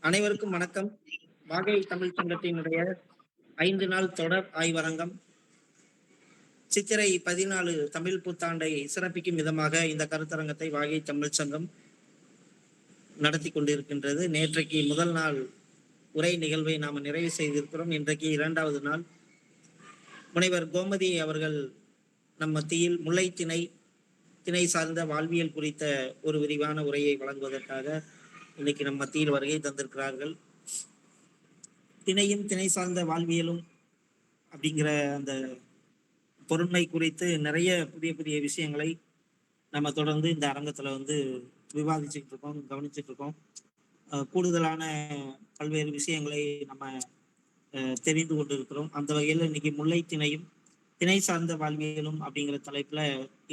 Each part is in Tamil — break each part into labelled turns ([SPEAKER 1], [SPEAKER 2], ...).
[SPEAKER 1] அனைவருக்கும் வணக்கம். வாகை தமிழ் சங்கத்தினுடைய 5 நாள் தொடர் ஆய்வரங்கம். சித்திரை 14 தமிழ் புத்தாண்டை சிறப்பிக்கும் விதமாக இந்த கருத்தரங்கத்தை வாகை தமிழ் சங்கம் நடத்தி கொண்டிருக்கின்றது. நேற்றைக்கு முதல் நாள் உரை நிகழ்வை நாம் நிறைவு செய்திருக்கிறோம். இன்றைக்கு 2வது நாள். முனைவர் கோமதி அவர்கள் நம் மத்தியில் முல்லைத்திணை திணை சார்ந்த வாழ்வியல் குறித்த ஒரு விரிவான உரையை வழங்குவதற்காக இன்னைக்கு நம் மத்தியில் வருகை தந்திருக்கிறார்கள். திணையும் திணை சார்ந்த வாழ்வியலும் அப்படிங்கிற அந்த பொருண்மை குறித்து நிறைய புதிய புதிய விஷயங்களை நம்ம தொடர்ந்து இந்த அரங்கத்துல விவாதிச்சுட்டு இருக்கோம், கவனிச்சுட்டு இருக்கோம். கூடுதலான பல்வேறு விஷயங்களை நம்ம தெரிந்து கொண்டிருக்கிறோம். அந்த வகையில் இன்னைக்கு முல்லை திணையும் திணை சார்ந்த வாழ்வியலும் அப்படிங்கிற தலைப்புல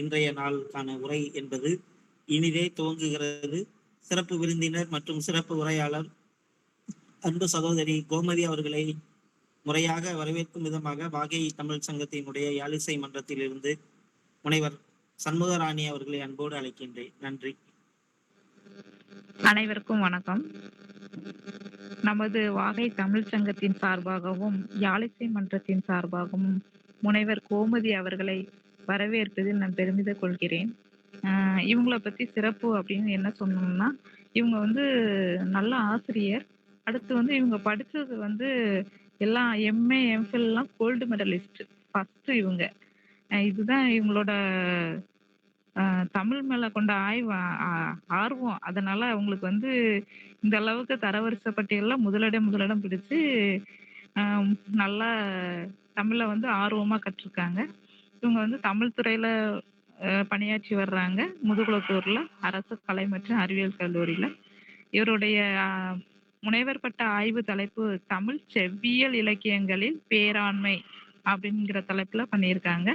[SPEAKER 1] இன்றைய நாளுக்கான உரை என்பது இனிதே துவங்குகிறது. சிறப்பு விருந்தினர் மற்றும் சிறப்பு உரையாளர் அன்பு சகோதரி கோமதி அவர்களை முறையாக வரவேற்கும் விதமாக வாகை தமிழ் சங்கத்தினுடைய யாழிசை மன்றத்திலிருந்து முனைவர் சண்முகராணி அவர்களை அன்போடு அழைக்கின்றேன். நன்றி.
[SPEAKER 2] அனைவருக்கும் வணக்கம். நமது வாகை தமிழ் சங்கத்தின் சார்பாகவும் யாழிசை மன்றத்தின் சார்பாகவும் முனைவர் கோமதி அவர்களை வரவேற்பதில் நான் பெருமிதம் கொள்கிறேன். இவங்கள பத்தி சிறப்பு அப்படின்னு என்ன சொன்னோம்னா, இவங்க நல்ல ஆசிரியர். அடுத்து இவங்க படிச்சது எல்லாம் எம்ஏ எம்ஃபில் எல்லாம் கோல்டு மெடலிஸ்ட் ஃபர்ஸ்ட் இவங்க. இதுதான் இவங்களோட தமிழ் மேல கொண்ட ஆர்வம். அதனால அவங்களுக்கு இந்த அளவுக்கு தரவரிசை பட்டியல்ல முதலிடம் பிடிச்சு நல்லா தமிழை ஆர்வமா கற்றுருக்காங்க. இவங்க தமிழ் துறையில பணியாற்றி வர்றாங்க. முதுகுளத்தூர்ல அரசு கலை மற்றும் அறிவியல் கல்லூரியில. இவருடைய முனைவர் பட்ட ஆய்வு தலைப்பு தமிழ் செவ்வியல் இலக்கியங்களில் பேராண்மை அப்படிங்கிற தலைப்புல பண்ணியிருக்காங்க.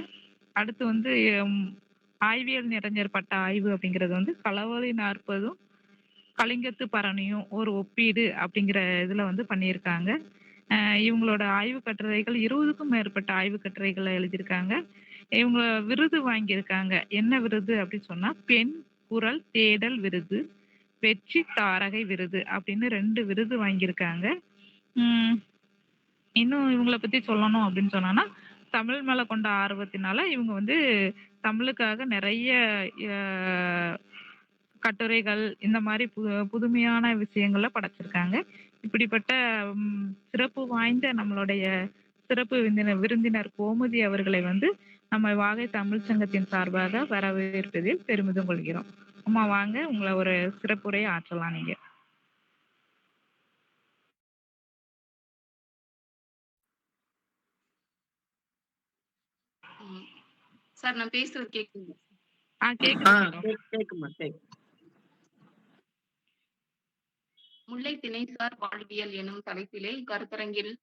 [SPEAKER 2] அடுத்து ஆய்வியல் நிறைஞர் பட்ட ஆய்வு அப்படிங்கிறது களவழி 40 கலிங்கத்து பரணியும் ஒரு ஒப்பீடு அப்படிங்கிற இதுல பண்ணியிருக்காங்க. இவங்களோட ஆய்வு கட்டுரைகள் 20க்கும் மேற்பட்ட ஆய்வு கட்டுரைகளை எழுதியிருக்காங்க. இவங்க விருது வாங்கியிருக்காங்க. என்ன விருது அப்படின்னு சொன்னா பெண் குரல் தேடல் விருது, வெற்றி தாரகை விருது அப்படின்னு 2 விருது வாங்கியிருக்காங்க. இன்னும் இவங்களை பத்தி சொல்லணும் அப்படின்னு சொன்னா, தமிழ் மேல கொண்ட ஆர்வத்தினால இவங்க தமிழுக்காக நிறைய கட்டுரைகள் இந்த மாதிரி புதுமையான விஷயங்களை படைச்சிருக்காங்க. இப்படிப்பட்ட சிறப்பு வாய்ந்த நம்மளுடைய சிறப்பு விருந்தினர் கோமதி அவர்களை நம்ம வாகை தமிழ் சங்கத்தின் சார்பாக வரவேற்பதில் பெருமிதம் கொள்கிறோம். அம்மா வாங்க, உங்களை ஒரு சிறப்புரையை ஆற்றலாம் நீங்க.
[SPEAKER 3] சார், நான் பேசுறது கேக்குது?
[SPEAKER 1] கேக்குமா?
[SPEAKER 3] முல்லை திணைசார் வாழ்வியல் எனும் தலைப்பிலே கருத்தரங்கில்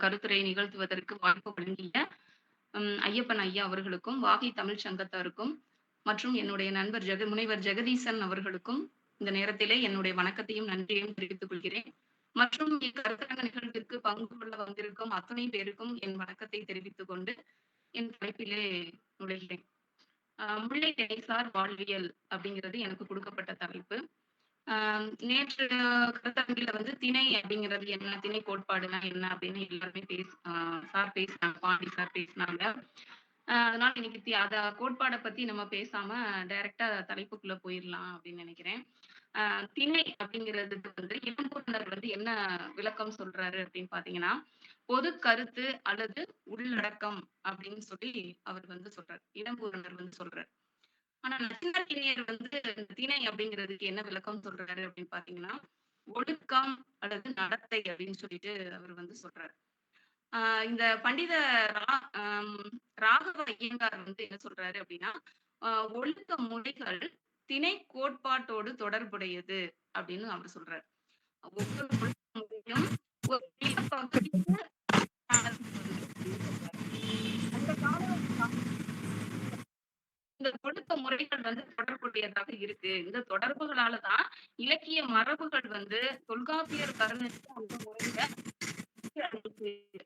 [SPEAKER 3] கருத்துரை நிகழ்த்துவதற்கு வாய்ப்பு வழங்கிய ஐயப்பன் ஐயா அவர்களுக்கும், வாகை தமிழ் சங்கத்தாருக்கும் மற்றும் என்னுடைய நண்பர் முனைவர் ஜெகதீசன் அவர்களுக்கும் இந்த நேரத்திலே என்னுடைய வணக்கத்தையும் நன்றியையும் தெரிவித்துக் கொள்கிறேன். மற்றும் இக்கருத்தரங்க நிகழ்விற்கு பங்கு கொள்ள வந்திருக்கும் அத்தனை பேருக்கும் என் வணக்கத்தை தெரிவித்துக் கொண்டு என் தலைப்பிலே நுழைகிறேன். முல்லை திணைசார் வாழ்வியல் அப்படிங்கிறது எனக்கு கொடுக்கப்பட்ட தலைப்பு. நேற்று கருத்தரங்கில திணை அப்படிங்கிறது என்ன, திணை கோட்பாடுனா என்ன அப்படின்னு எல்லாருமே சார் பேசினாங்க, பாண்டி சார் பேசினாங்க. அதனால இன்னைக்கு அத கோட்பாடை பத்தி நம்ம பேசாம டைரக்டா தலைப்புக்குள்ள போயிடலாம் அப்படின்னு நினைக்கிறேன். திணை அப்படிங்கிறதுக்கு இளம்பூரணர் என்ன விளக்கம் சொல்றாரு அப்படின்னு பாத்தீங்கன்னா, பொது கருத்து அல்லது உள்ளடக்கம் அப்படின்னு சொல்லி அவர் சொல்றாரு. இளம்பூரணர் சொல்றாரு. ஆனா நச்சினார்க்கினியர் திணை அப்படிங்கிறதுக்கு என்ன விளக்கம் சொல்றாரு அப்படின்னு பாத்தீங்கன்னா, ஒழுக்கம் அல்லது நடத்தை அப்படின்னு சொல்லிட்டு அவர் சொல்றாரு. இந்த பண்டித ராகவ ஐயங்கார் என்ன சொல்றாரு அப்படின்னா, ஒழுக்க முறைகள் திணை கோட்பாட்டோடு தொடர்புடையது அப்படின்னு அவர் சொல்றாரு. ஒவ்வொரு ஒழுக்க முறையும் ஒரு அந்த கால இந்த ஒழுக்க முறைகள் தொடர்புடையதாக இருக்கு. இந்த தொடர்புகளாலதான் இலக்கிய மரபுகள் தொல்காப்பியர் கருணைக்கு அந்த முறையில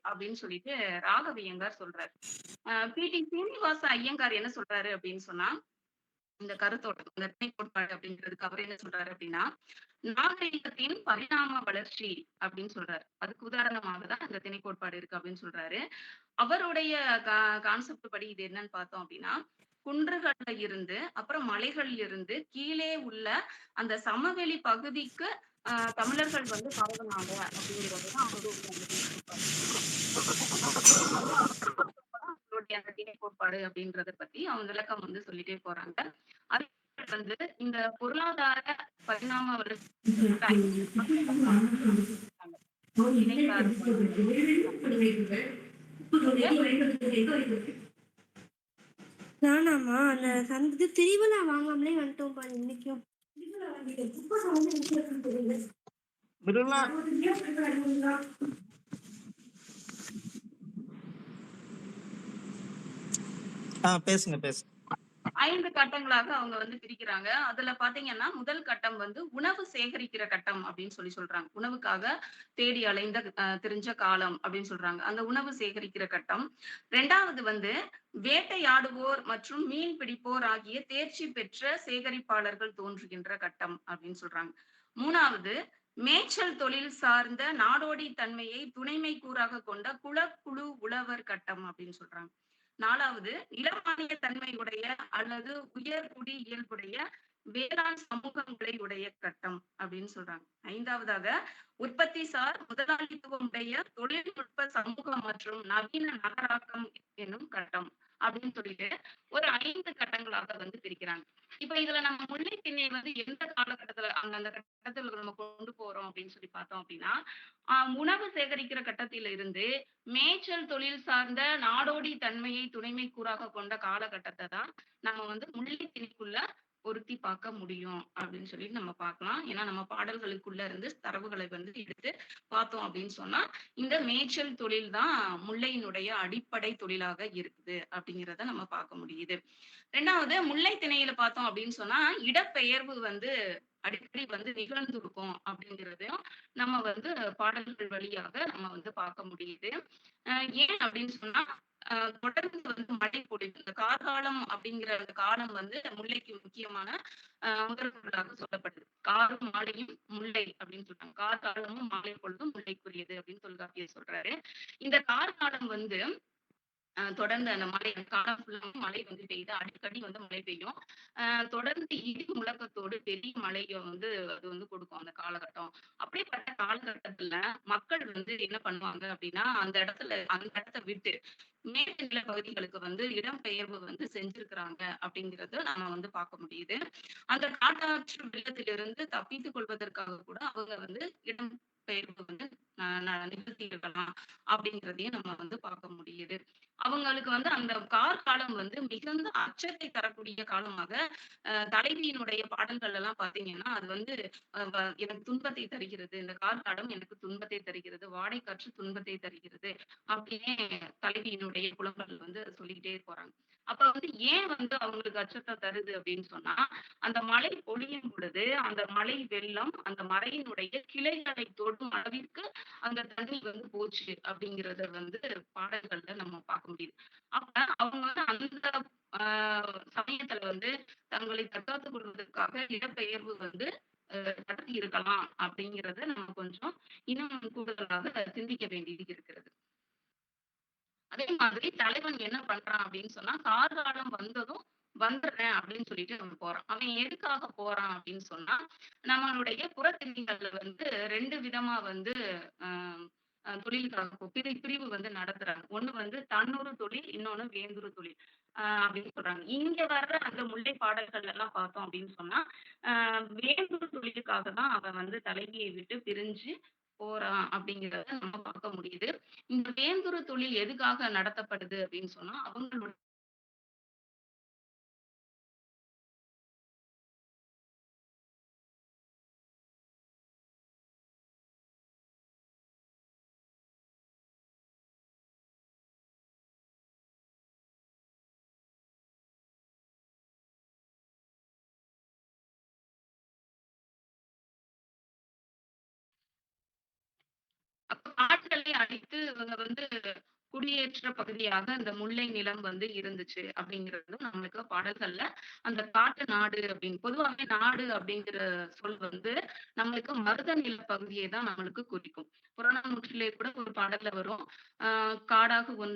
[SPEAKER 3] அப்படின்னு சொல்லிட்டு ராகவ ஐயங்கார் சொல்றாரு. பி.டி. சீனிவாச ஐயங்கார் என்ன சொல்றாரு அப்படின்னு சொன்னா, இந்த கருத்தோட்டம், இந்த திணை கோட்பாடு அப்படிங்கிறதுக்கு அவர் என்ன சொல்றாரு அப்படின்னா, நாகரிகத்தின் பரிணாம வளர்ச்சி அப்படின்னு சொல்றாரு. அதுக்கு உதாரணமாக தான் இந்த திணை கோட்பாடு இருக்கு அப்படின்னு சொல்றாரு. அவருடைய கான்செப்ட் படி இது என்னன்னு பார்த்தோம் அப்படின்னா, குன்றுகள்ல இருந்து, அப்புறம் மலைகள்ல இருந்து கீழே உள்ள அந்த சமவெளி பகுதிக்கு தமிழர்கள் வந்து பரவுனாங்க அப்படிங்கிறது தான் அவருடைய அந்த திணை கோட்பாடு. அவங்களுடைய அந்த திணை கோட்பாடு அப்படின்றத பத்தி அவங்க விளக்கம் வந்து சொல்லிட்டே போறாங்க. அதே போல வந்து இந்த பொருளாதார பரிணாம வளர்ச்சி திணை
[SPEAKER 4] நானாம்மா அந்த சந்து திருவிழா வாங்காமலே வந்துட்டோம்ப்பா இன்னைக்கும்.
[SPEAKER 1] பிருலா பேசுங்க பேசுங்க.
[SPEAKER 3] 5 கட்டங்களாக அவங்க வந்து பிரிக்கிறாங்க. அதுல பாத்தீங்கன்னா, முதல் கட்டம் வந்து உணவு சேகரிக்கிற கட்டம் அப்படின்னு சொல்றாங்க. உணவுக்காக தேடி அலைந்த திரிஞ்ச காலம் அப்படின்னு சொல்றாங்க. அந்த உணவு சேகரிக்கிற கட்டம். 2வது வந்து வேட்டையாடுவோர் மற்றும் மீன் பிடிப்போர் ஆகிய தேர்ச்சி பெற்ற சேகரிப்பாளர்கள் தோன்றுகின்ற கட்டம் அப்படின்னு சொல்றாங்க. 3வது மேய்ச்சல் தொழில் சார்ந்த நாடோடி தன்மையை துணைமை கூறாக கொண்ட குலக்குழு உழவர் கட்டம் அப்படின்னு சொல்றாங்க. 4வது நிலமானிய தன்மையுடைய அல்லது உயர்குடி இயல்புடைய வேளாண் சமூகங்களை உடைய கட்டம் அப்படின்னு சொல்றாங்க. 5வதாக உற்பத்திசார் முதலாளித்துவம் உடைய தொழில்நுட்ப சமூகம் மற்றும் நவீன நகராக்கம் என்னும் கட்டம் அப்படின்னு சொல்லிட்டு ஒரு 5 கட்டங்களாக வந்து பிரிக்கிறாங்க. இப்ப இதுல நம்ம முல்லை திணை வந்து எந்த காலகட்டத்துல அந்த கட்டத்துல நம்ம கொண்டு போறோம் அப்படின்னு சொல்லி பார்த்தோம் அப்படின்னா, உணவு சேகரிக்கிற கட்டத்தில இருந்து மேய்ச்சல் தொழில் சார்ந்த நாடோடி தன்மையை துணைமை கூறாக கொண்ட காலகட்டத்தை தான் நம்ம வந்து முல்லை திணைக்குள்ள பொருத்தி பார்க்க முடியும் அப்படின்னு சொல்லி நம்ம பார்க்கலாம். ஏன்னா நம்ம பாடல்களுக்குள்ள இருந்து தரவுகளை வந்து எடுத்து பார்த்தோம் அப்படின்னு சொன்னா இந்த மேய்ச்சல் தொழில் தான் முல்லையினுடைய அடிப்படை தொழிலாக இருக்குது அப்படிங்கிறத நம்ம பார்க்க முடியுது. 2வது முல்லை திணையில பார்த்தோம் அப்படின்னு சொன்னா இடப்பெயர்வு வந்து அடிக்கடி வந்து நிகழ்ந்திருக்கும் அப்படிங்கிறதையும் நம்ம வந்து பாடல்கள் வழியாக நம்ம வந்து பார்க்க முடியுது. ஏன் அப்படின்னு சொன்னா தொடர்ந்து வந்து மழை பொழிவு இந்த கார்காலம் அப்படிங்கிற அந்த காலம் வந்து முல்லைக்கு முக்கியமான முதல்வர்களாக சொல்லப்படுது. காரும் மாலையும் முல்லை அப்படின்னு சொல்றாங்க. கார்காலமும் மாலை பொழுதும் முல்லைக்குரியது அப்படின்னு தொல்காப்பியர் சொல்றாரு. இந்த கார்காலம் வந்து தொடர்ந்து அந்த மழை காலம் ஃபுல்லாவும் மழை வந்து பெய்யுது. அடிக்கடி வந்து மழை பெய்யும். தொடர்ந்து இடி முழக்கத்தோடு பெரிய மழைய வந்து அது வந்து கொடுக்கும் அந்த காலகட்டம். அப்படிப்பட்ட காலகட்டத்துல மக்கள் வந்து என்ன பண்ணுவாங்க அப்படின்னா, அந்த இடத்த விட்டு மேற்கு நில பகுதிகளுக்கு வந்து இடம்பெயர்வு வந்து செஞ்சிருக்கிறாங்க அப்படிங்கிறத நம்ம வந்து பார்க்க முடியுது. அந்த காட்டாற்று வெள்ளத்திலிருந்து தப்பித்துக் கொள்வதற்காக கூட அவங்க வந்து இடம்பெயர்வு வந்து நிகழ்த்தி இருக்கலாம் அப்படிங்கிறதையும் நம்ம வந்து பார்க்க முடியுது. அவங்களுக்கு வந்து அந்த காலம் வந்து மிகுந்த அச்சத்தை தரக்கூடிய காலமாக தலைவியினுடைய பாடல்கள் எல்லாம் பாத்தீங்கன்னா அது வந்து எனக்கு துன்பத்தை தருகிறது, இந்த காலம் எனக்கு துன்பத்தை தருகிறது, வாடை காற்று துன்பத்தை தருகிறது அப்படின்னே தலைவியினுடைய புலம்பல் வந்து சொல்லிக்கிட்டே போறாங்க. அப்ப வந்து ஏன் வந்து அவங்களுக்கு அச்சத்தை தருது அப்படின்னு சொன்னா, அந்த மழை பொழியும் பொழுது அந்த மழை வெள்ளம் அந்த மலையினுடைய கிளைகளை தொடும் அளவிற்கு அந்த தண்ணி வந்து போச்சு அப்படிங்கிறத வந்து பாடல்கள்ல நம்ம பார்க்க முடியுது. அப்ப அவங்க வந்து அந்த சமயத்துல வந்து தங்களை தற்காத்துக் கொள்வதற்காக இடப்பெயர்வு வந்து நடத்தி இருக்கலாம் அப்படிங்கிறத நம்ம கொஞ்சம் இன்னும் கூடுதலாக சிந்திக்க வேண்டியது இருக்கிறது. அதே மாதிரி தலைவன் என்ன பண்றான் அப்படின்னு சொன்னா, கார்காலம் வந்ததும் வந்துடுறேன் அப்படின்னு சொல்லிட்டு நம்ம போறான். அவன் எதுக்காக போறான் அப்படின்னு சொன்னா, நம்மளுடைய புறத்திணிகள்ல வந்து 2 விதமா வந்து அ தொழிலுக்காக பிரிவு வந்து நடத்துறாங்க. ஒண்ணு வந்து தன்னுறு தொழில், இன்னொன்னு வேந்துரு தொழில். அப்படின்னு சொல்றாங்க. இங்க வர்ற அந்த முல்லை பாடல்கள் எல்லாம் பார்த்தோம் அப்படின்னு சொன்னா, அ வேந்துரு தொழிலுக்காக தான் அவன் வந்து தலைவியை விட்டு பிரிஞ்சு போறான் அப்படிங்கிறத நம்ம பார்க்க முடியுது. இந்த வேந்துரு தொழில் எதுக்காக நடத்தப்படுது அப்படின்னு சொன்னா, அவங்களோட அப்ப காடுகளை அழித்து இவங்க வந்து குடியேற்ற பகுதியாக இந்த முல்லை நிலம் வந்து இருந்துச்சு அப்படிங்கிறதும் நம்மளுக்கு பாடல்கள்ல அந்த காட்டு நாடு அப்படின்னு பொதுவாவே நாடு அப்படிங்கிற சொல் வந்து நம்மளுக்கு மருத நில பகுதியை தான் நம்மளுக்கு குறிக்கும். புறநானூற்றிலே கூட ஒரு பாடல்ல வரும்.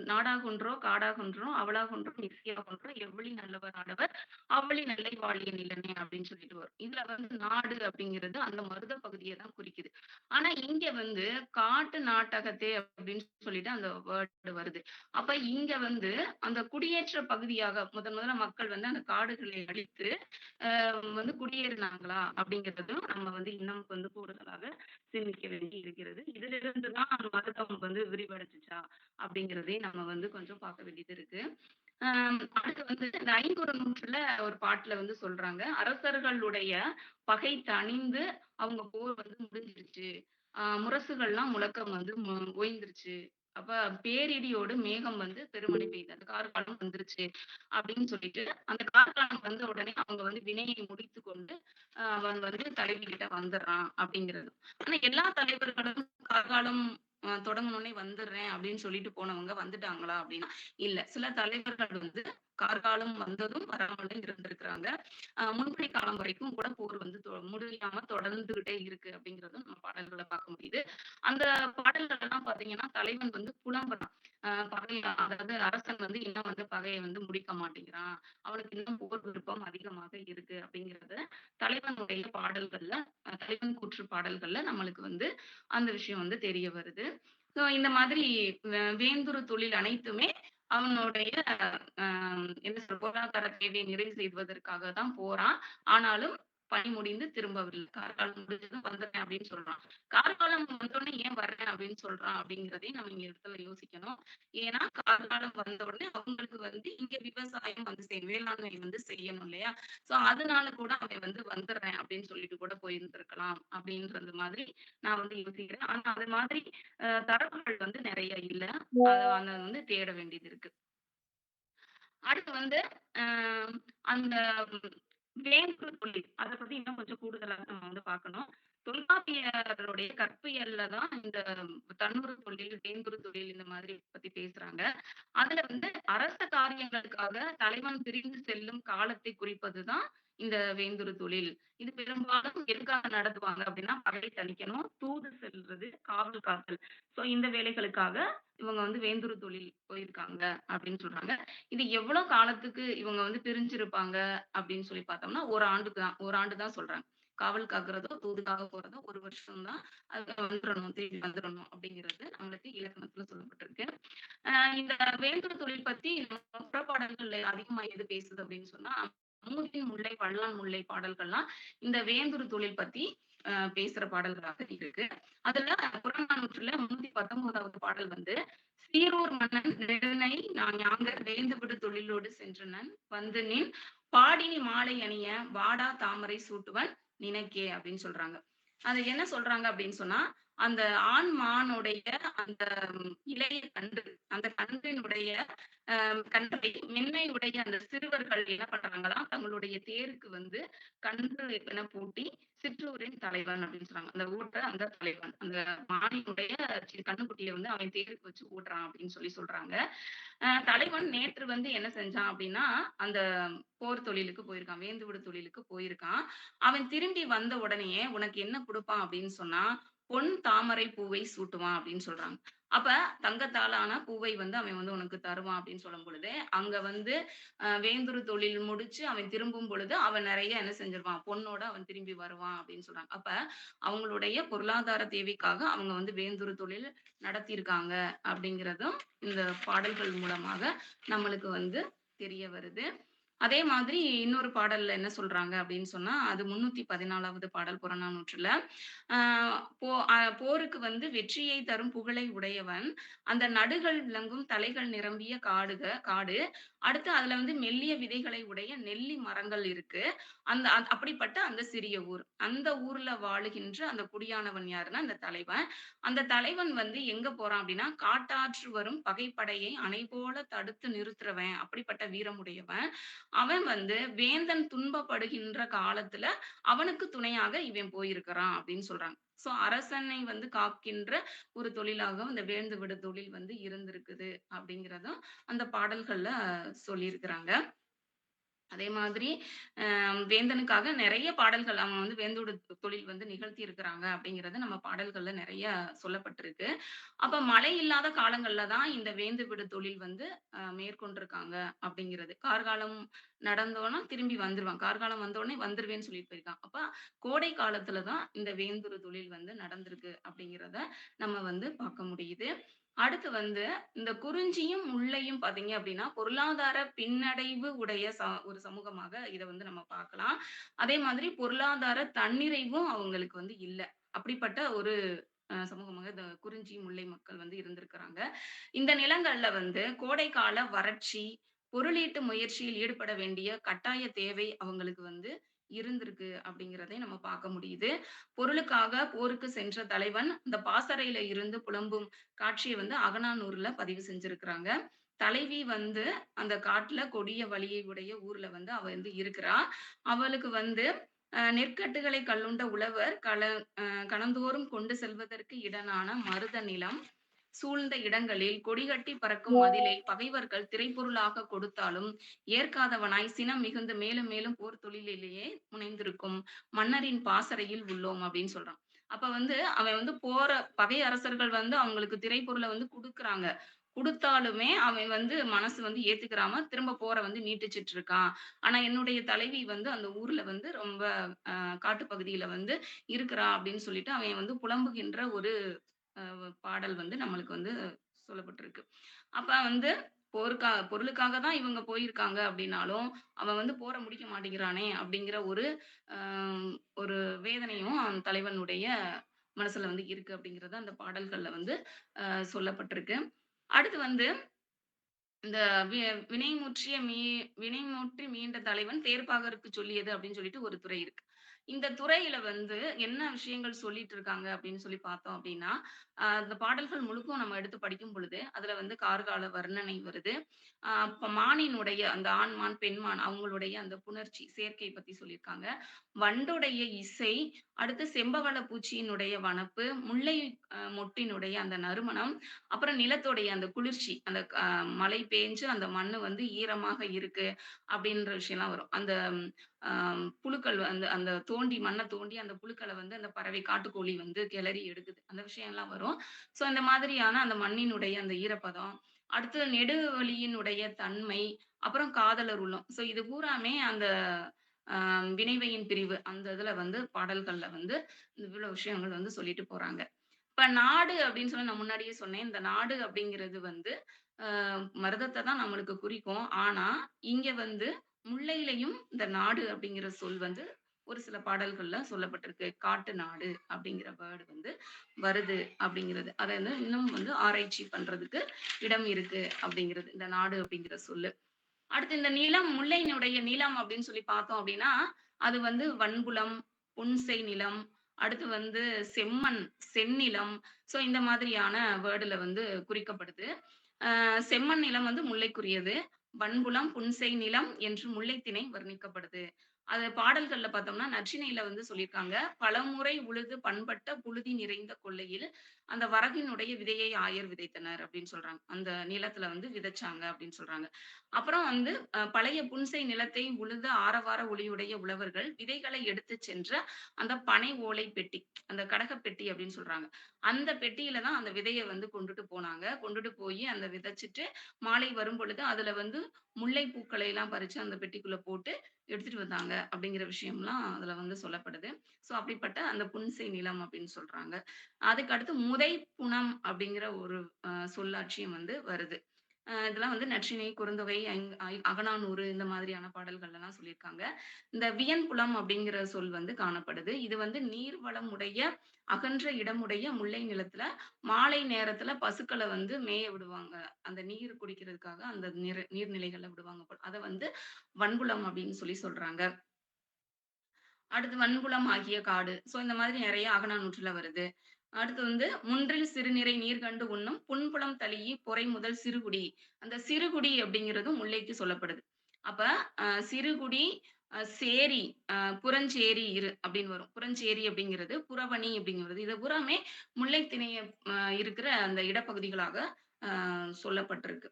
[SPEAKER 3] நாடாகுன்றோ காடாகுன்றோ அவளாகுன்றோ நிசியாகுன்றோ எவ்வழி நல்லவர் ஆடவர் அவ்வழி நல்லை வாழிய நிலனே அப்படின்னு சொல்லிட்டு வரும். இதுல வந்து நாடு அப்படிங்கிறது அந்த மருத பகுதியை தான் குறிக்குது. ஆனா இங்க வந்து காட்டு நாட்டகத்தே அப்படின்னு சொல்லிட்டு அந்த வேர்டு வருது. அப்ப இங்க வந்து அந்த குடியேற்ற பகுதியாக முதல்ல மக்கள் வந்து அந்த காடுகளை அழித்து வந்து குடியேறினாங்களா அப்படிங்கிறதும் நம்ம வந்து இன்னும் வந்து கூடுதலாக சிந்திக்க வேண்டி இருக்கிறது. இதிலிருந்து தான் மருதம் வந்து விரிவடைஞ்சுச்சா அப்படிங்கிறதையும் நம்ம வந்து கொஞ்சம் பார்க்க வேண்டியது இருக்கு. அடுத்து வந்து இந்த ஐங்குறு நூற்றுல ஒரு பாட்டுல வந்து சொல்றாங்க, அரசர்களுடைய பகை தணிந்து அவங்க போர் வந்து முடிஞ்சிருச்சு. முரசுகள்லாம் முழக்கம் வந்து ஓய்ந்துருச்சு. அப்ப பேரிடியோடு மேகம் வந்து பெருமழை பெய்யுது. அந்த கார்காலம் வந்துருச்சு அப்படின்னு சொல்லிட்டு, அந்த கார்காலம் வந்த உடனே அவங்க வந்து வினையை முடித்துக் கொண்டு அவன் வந்து தலைவி கிட்ட வந்துடுறான் அப்படிங்கிறது. ஆனா எல்லா தலைவர்களும் கார்காலம் தொடங்குனோனே வந்துடுறேன் அப்படின்னு சொல்லிட்டு போனவங்க வந்துட்டாங்களா அப்படின்னா இல்ல. சில தலைவர்கள் வந்து கார்காலம் வந்ததும் வராமலும் இருந்திருக்கிறாங்க. முன்படை காலம் வரைக்கும் கூட போர் வந்து முடியாம தொடர்ந்துகிட்டே இருக்கு அப்படிங்கிறதும் நம்ம பாடல்களை பார்க்க முடியுது. அந்த பாடல்கள் எல்லாம் பாத்தீங்கன்னா தலைவன் வந்து புலம்புறான். பகை அதாவது அரசன் வந்து இன்னும் வந்து பகையை வந்து முடிக்க மாட்டேங்கிறான். அவனுக்கு இன்னும் போர் விருப்பம் அதிகமாக இருக்கு அப்படிங்கிறத தலைவனுடைய பாடல்கள்ல தலைவன் கூற்று பாடல்கள்ல நம்மளுக்கு வந்து அந்த விஷயம் வந்து தெரிய வருது. ஸோ இந்த மாதிரி வேந்துரு தொழில் அனைத்துமே அவனுடைய என்ன சொல்ற பொருளாதார தேவையை நிறைவு செய்வதற்காக தான் போறான். ஆனாலும் பணி முடிந்து திரும்பவில்லை. கார்காலம் முடிஞ்சதும் வந்துடுறேன் அப்படின்னு சொல்றான். கார்காலம் வந்தோடனே ஏன் வர்றேன் அப்படின்னு சொல்றான் அப்படிங்கிறதையும் நம்ம இங்க இடத்துல யோசிக்கணும். ஏன்னா கார்காலம் வந்த உடனே அவங்களுக்கு வந்து இங்க விவசாயம் வந்து செய்யணும், வேளாண்மை வந்து செய்யணும் இல்லையா? சோ அதனால கூட அவன் வந்து வந்துடுறேன் அப்படின்னு சொல்லிட்டு கூட போயிருந்திருக்கலாம் அப்படின்றது மாதிரி நான் வந்து யோசிக்கிறேன். ஆனா அது மாதிரி தரவுகள் வந்து நிறைய இல்ல. அத வந்து தேட வேண்டியது இருக்கு. அடுத்து வந்து அ அந்த வேம்பு தொழில். அத பத்தி இன்னும் கொஞ்சம் கூடுதலா நம்ம வந்து பார்க்கணும். தொல்காப்பியருடைய கற்பியல்ல தான் இந்த தன்னூறு தொழில், வேந்துரு தொழில் இந்த மாதிரி பத்தி பேசுறாங்க. அதுல வந்து அரச காரியங்களுக்காக தலைவன் பிரிந்து செல்லும் காலத்தை குறிப்பதுதான் இந்த வேந்துரு தொழில். இது பெரும்பாலும் எதுக்காக நடத்துவாங்க அப்படின்னா, பகை தணிக்கணும், தூது செல்றது, காவல் காத்தல். சோ இந்த வேலைகளுக்காக இவங்க வந்து வேந்துரு தொழில் போயிருக்காங்க அப்படின்னு சொல்றாங்க. இது எவ்வளவு காலத்துக்கு இவங்க வந்து பிரிஞ்சிருப்பாங்க அப்படின்னு சொல்லி பார்த்தோம்னா, 1 ஆண்டுக்கு தான். 1 ஆண்டு தான் சொல்றாங்க. காவல் காக்கிறதோ, தூதுக்காக போறதோ 1 வருஷம் தான். அது வந்துரணும், திரும்பி வந்துரணும் அப்படிங்கிறது நம்மளுக்கு இலக்கணத்துல சொல்லப்பட்டிருக்கு. இந்த வேந்துரு தொழில் பத்தி நம்ம புறப்பாடல்கள்ல அதிகமா எது பேசுது அப்படின்னு சொன்னா, அமுதின் முல்லை, வல்லான் முல்லை பாடல்கள்லாம் இந்த வேந்துரு தொழில் பத்தி பேசுற பாடல்களாக இருக்கு. அதுல புறநானூற்றுல 319வது பாடல் வந்து சீரூர் மன்னன் நெடுநை நான் யாங்கர் வேந்துவிடு தொழிலோடு சென்றனன் வந்து நின் பாடினி மாலை அணிய வாடா தாமரை சூட்டுவன் நினைக்கே அப்படின்னு சொல்றாங்க. அது என்ன சொல்றாங்க அப்படின்னு சொன்னா, அந்த ஆண் மானுடைய அந்த இளைய கன்று, அந்த கன்றினுடைய கன்றை மென்மை உடைய அந்த சிறுவர்கள் என்ன பண்றாங்களாம், தங்களுடைய தேருக்கு வந்து கன்று என பூட்டி சிற்றூரின் தலைவன் அப்படின்னு சொல்றாங்க. அந்த ஊட்ட அந்த தலைவன். அந்த மானினுடைய கன்னுக்குட்டிய வந்து அவன் தேருக்கு வச்சு ஊட்டுறான் அப்படின்னு சொல்றாங்க. தலைவன் நேற்று வந்து என்ன செஞ்சான் அப்படின்னா, அந்த போர் தொழிலுக்கு போயிருக்கான். வேந்துவிடு தொழிலுக்கு போயிருக்கான். அவன் திரும்பி வந்த உடனேயே உனக்கு என்ன குடுப்பான் அப்படின்னு சொன்னா, பொன் தாமரை பூவை சூட்டுவான் அப்படின்னு சொல்றாங்க. அப்ப தங்கத்தால ஆன பூவை வந்து அவன் வந்து உனக்கு தருவான் அப்படின்னு சொல்லும் பொழுது, அங்க வந்து வேந்துரு தொழில் முடிச்சு அவன் திரும்பும் பொழுது, அவன் நெறைய என்ன செஞ்சிருவான், பொன்னோட அவன் திரும்பி வருவான் அப்படின்னு சொல்றாங்க. அப்ப அவங்களுடைய பொருளாதார தேவைக்காக அவங்க வந்து வேந்துரு தொழில் நடத்தியிருக்காங்க அப்படிங்கிறதும் இந்த பாடல்கள் மூலமாக நம்மளுக்கு வந்து தெரிய வருது. அதே மாதிரி இன்னொரு பாடல்ல என்ன சொல்றாங்க அப்படின்னு சொன்னா, அது 314வது பாடல் புறநானூற்றுல. ஆ போருக்கு வந்து வெற்றியை தரும் புகழை உடையவன், அந்த நடுகள் விளங்கும் தலைகள் நிரம்பிய காடு. அடுத்து அதுல வந்து மெல்லிய விதைகளை உடைய நெல்லி மரங்கள் இருக்கு. அப்படிப்பட்ட அந்த சிறிய ஊர். அந்த ஊர்ல வாழுகின்ற அந்த குடியானவன் யாருன்னா, அந்த தலைவன். அந்த தலைவன் வந்து எங்க போறான் அப்படின்னா, காட்டாற்று வரும் பகைப்படையை அணை போல தடுத்து நிறுத்துறவன். அப்படிப்பட்ட வீரமுடையவன். அவன் வந்து வேந்தன் துன்பப்படுகின்ற காலத்துல அவனுக்கு துணையாக இவன் போயிருக்கிறான் அப்படின்னு சொல்றாங்க. சோ அரசனை வந்து காக்கின்ற ஒரு தொழிலாக இந்த வேந்து விடு தொழில் வந்து இருந்திருக்குது அப்படிங்கிறதும் அந்த பாடல்கள்ல சொல்லியிருக்கிறாங்க. அதே மாதிரி வேந்தனுக்காக நிறைய பாடல்கள் அவங்க வந்து வேந்தோட தொழில் வந்து நிகழ்த்தி இருக்கிறாங்க அப்படிங்கிறது நம்ம பாடல்கள்ல நிறைய சொல்லப்பட்டிருக்கு. அப்ப மழை இல்லாத காலங்கள்ல தான் இந்த வேந்து விடு தொழில் வந்து மேற்கொண்டிருக்காங்க அப்படிங்கிறது. கார்காலம் நடந்தோன்னா திரும்பி வந்துருவான். கார்காலம் வந்தோனே வந்துருவேன்னு சொல்லிட்டு போயிருக்கான். அப்ப கோடை காலத்துல தான் இந்த வேந்துரு தொழில் வந்து நடந்திருக்கு அப்படிங்கிறத நம்ம வந்து பார்க்க முடியுது. அடுத்து வந்து இந்த குறிஞ்சியும், முல்லையும் பார்த்தீங்க அப்படின்னா, பொருளாதார பின்னடைவு உடைய ஒரு சமூகமாக இத வந்து நம்ம பார்க்கலாம். அதே மாதிரி பொருளாதார தன்னிறைவும் அவங்களுக்கு வந்து இல்ல. அப்படிப்பட்ட ஒரு சமூகமாக இந்த குறிஞ்சி, முல்லை மக்கள் வந்து இருந்திருக்கிறாங்க. இந்த நிலங்கள்ல வந்து கோடைக்கால வறட்சி, பொருளீட்டு முயற்சியில் ஈடுபட வேண்டிய கட்டாய தேவை அவங்களுக்கு வந்து இருந்திருக்கு அப்படிங்கிறதை நம்ம பார்க்க முடியுது. பொருளுக்காக போருக்கு சென்ற தலைவன் இந்த பாசறையில இருந்து புலம்பும் காட்சிய வந்து அகநானூறுல பதிவு செஞ்சிருக்கிறாங்க. தலைவி வந்து அந்த காட்டுல கொடிய வலியை உடைய ஊர்ல வந்து அவ வந்து இருக்கிறா. அவளுக்கு வந்து நெற்கட்டுகளை கள்ளுண்ட உழவர் கணந்தோறும் கொண்டு செல்வதற்கு இடனான மருத நிலம் சூழ்ந்த இடங்களில் கொடிகட்டி பறக்கும் மதிலை பகைவர்கள் திரைப்பொருளாக கொடுத்தாலும் ஏற்காதவனாய் சினம் மிகுந்து மேலும் மேலும் போர் தொழிலிலேயே முனைந்திருக்கும் மன்னரின் பாசறையில் உள்ளோம் அப்படின்னு சொல்றான். அப்ப வந்து அவன் வந்து போற பகை அரசர்கள் வந்து அவங்களுக்கு திரைப்பொருளை வந்து குடுக்குறாங்க. குடுத்தாலுமே அவன் வந்து மனசு வந்து ஏத்துக்கிறாம திரும்ப போர வந்து நீட்டிச்சிட்டு இருக்கான். ஆனா என்னுடைய தலைவி வந்து அந்த ஊர்ல வந்து ரொம்ப காட்டுப்பகுதியில வந்து இருக்கிறா அப்படின்னு சொல்லிட்டு அவன் வந்து புலம்புகின்ற ஒரு பாடல் வந்து நம்மளுக்கு வந்து சொல்லப்பட்டிருக்கு. அப்ப வந்து பொருளுக்காக தான் இவங்க போயிருக்காங்க அப்படின்னாலும், அவன் வந்து போர முடிக்க மாட்டேங்கிறானே அப்படிங்கிற ஒரு அ ஒரு வேதனையும் அந்த தலைவனுடைய மனசுல வந்து இருக்கு அப்படிங்கிறது அந்த பாடல்கள்ல வந்து சொல்லப்பட்டிருக்கு. அடுத்து வந்து இந்த வி வினைமுற்றிய மீ வினைமுற்றி மீண்ட தலைவன் தேர்ப்பாகற்கு சொல்லியது அப்படின்னு சொல்லிட்டு ஒரு துறை இருக்கு. இந்த துறையில வந்து என்ன விஷயங்கள் சொல்லிட்டு இருக்காங்க அப்படின்னு சொல்லி பார்த்தோம் அப்படின்னா, அந்த பாடல்கள் முழுக்கும் நம்ம எடுத்து படிக்கும் பொழுது, அதுல வந்து கார்கால வர்ணனை வருது. அப்ப மானினுடைய அந்த ஆண் மான், பெண் மான் அவங்களுடைய அந்த புணர்ச்சி, சேர்க்கை பத்தி சொல்லியிருக்காங்க. வண்டுடைய இசை, அடுத்து செம்பவள பூச்சியினுடைய வனப்பு, முல்லை மொட்டினுடைய அந்த நறுமணம், அப்புறம் நிலத்துடைய அந்த குளிர்ச்சி, அந்த மழை பேஞ்சு அந்த மண்ணு வந்து ஈரமாக இருக்கு அப்படின்ற விஷயம்லாம் வரும். அந்த அ புழுக்கள் அந்த அந்த மண்ண தோண்டி அந்த புழுக்கள வந்து அந்த பறவை, காட்டுக்கோழி வந்து கிளறி எடுக்குது. அந்த விஷயம்லாம் வரும். ஸோ இந்த மாதிரியான அந்த மண்ணினுடைய அந்த ஈரப்பதம், அடுத்து நெடுவழியினுடைய தன்மை, அப்புறம் காதலர் உள்ளம். ஸோ இது பூராமே அந்த வினைவயின் பிரிவு அந்த இதுல வந்து பாடல்கள்ல வந்து இவ்வளவு விஷயங்கள் வந்து சொல்லிட்டு போறாங்க. இப்ப நாடு அப்படின்னு சொல்லி நான் முன்னாடியே சொன்னேன். இந்த நாடு அப்படிங்கிறது வந்து மருதத்த தான் நம்மளுக்கு குறிக்கும். ஆனா, இங்க வந்து முல்லையிலயும் இந்த நாடு அப்படிங்கிற சொல் வந்து ஒரு சில பாடல்கள்ல சொல்லப்பட்டிருக்கு. காட்டு நாடு அப்படிங்கிற வேர்ட் வந்து வருது அப்படிங்கிறது. அத வந்து இன்னும் வந்து ஆராய்ச்சி பண்றதுக்கு இடம் இருக்கு அப்படிங்கிறது. இந்த நாடு அப்படிங்கிற சொல்லு. அடுத்து இந்த நிலம், முல்லையினுடைய நிலம் அப்படின்னு சொல்லி பார்த்தோம் அப்படின்னா, அது வந்து வன்புலம், புன்செய் நிலம், அடுத்து வந்து செம்மண், செந்நிலம். ஸோ இந்த மாதிரியான வேர்டுல வந்து குறிக்கப்படுது. செம்மண் நிலம் வந்து முல்லைக்குரியது. வன்புலம், புன்செய் நிலம் என்று முல்லைத்திணை வர்ணிக்கப்படுது. அது பாடல்கள்ல பார்த்தோம்னா, நற்றிணையில வந்து சொல்லியிருக்காங்க. "பலமுறை உழுது பண்பட்ட புழுதி நிறைந்த கொல்லையில், அந்த வரகினுடைய விதையை ஆயர் விதைத்தனர்" அப்படின்னு சொல்றாங்க. அந்த நிலத்துல வந்து விதைச்சாங்க அப்படின்னு சொல்றாங்க. அப்புறம் வந்து பழைய புன்செய் நிலத்தை உழுத ஆரவார ஒளியுடைய உழவர்கள் விதைகளை எடுத்துச் சென்ற அந்த பனை ஓலை பெட்டி, அந்த கடகப் பெட்டி அப்படின்னு சொல்றாங்க. அந்த பெட்டியில தான் அந்த விதைய வந்து கொண்டுட்டு போனாங்க. கொண்டுட்டு போயி அந்த விதைச்சுட்டு, மாலை வரும்பொழுது அதுல வந்து முல்லை பூக்களை எல்லாம் பறிச்சு அந்த பெட்டிக்குள்ள போட்டு எடுத்துட்டு வந்தாங்க. அப்படிங்கிற விஷயம்லாம் அதுல வந்து சொல்லப்படுது. ஸோ அப்படிப்பட்ட அந்த புன்செய் நிலம் அப்படின்னு சொல்றாங்க. அதுக்கு அடுத்து முதை புனம் அப்படிங்கிற ஒரு சொல்லாட்சியும் வந்து வருது. இதெல்லாம் வந்து நற்றிணை, குறுந்தொகை, அகநானூறு இந்த மாதிரியான பாடல்கள்லாம் சொல்லியிருக்காங்க. இந்த வியன்புலம் அப்படிங்கிற சொல் வந்து காணப்படுது. இது வந்து நீர்வளம் உடைய, அகன்ற இடமுடைய முல்லை நிலத்துல மாலை நேரத்துல பசுக்கள வந்து மேய விடுவாங்க. அந்த நீர் குடிக்கிறதுக்காக அந்த நீர்நிலைகள்ல விடுவாங்க போல. அத வந்து வன்புலம் அப்படின்னு சொல்லி சொல்றாங்க. அடுத்து வன்புலம் ஆகிய காடு. ஸோ இந்த மாதிரி நெறைய அகநானூற்றுல வருது. அடுத்து வந்து "முன்றில் சிறுநிறை நீர் கண்டு உண்ணும் புன்புலம் தழீஇ பொறை முதல் சிறுகுடி." அந்த சிறுகுடி அப்படிங்கிறதும் முல்லைக்கு சொல்லப்படுது. அப்ப சிறுகுடி, சேரி, புறஞ்சேரி இரு அப்படின்னு வரும். புறஞ்சேரி அப்படிங்கிறது, புறவணி அப்படிங்கிறது. இது பூராமே முல்லைத் திணைய இருக்கிற அந்த இடப்பகுதிகளாக அ சொல்லப்பட்டிருக்கு.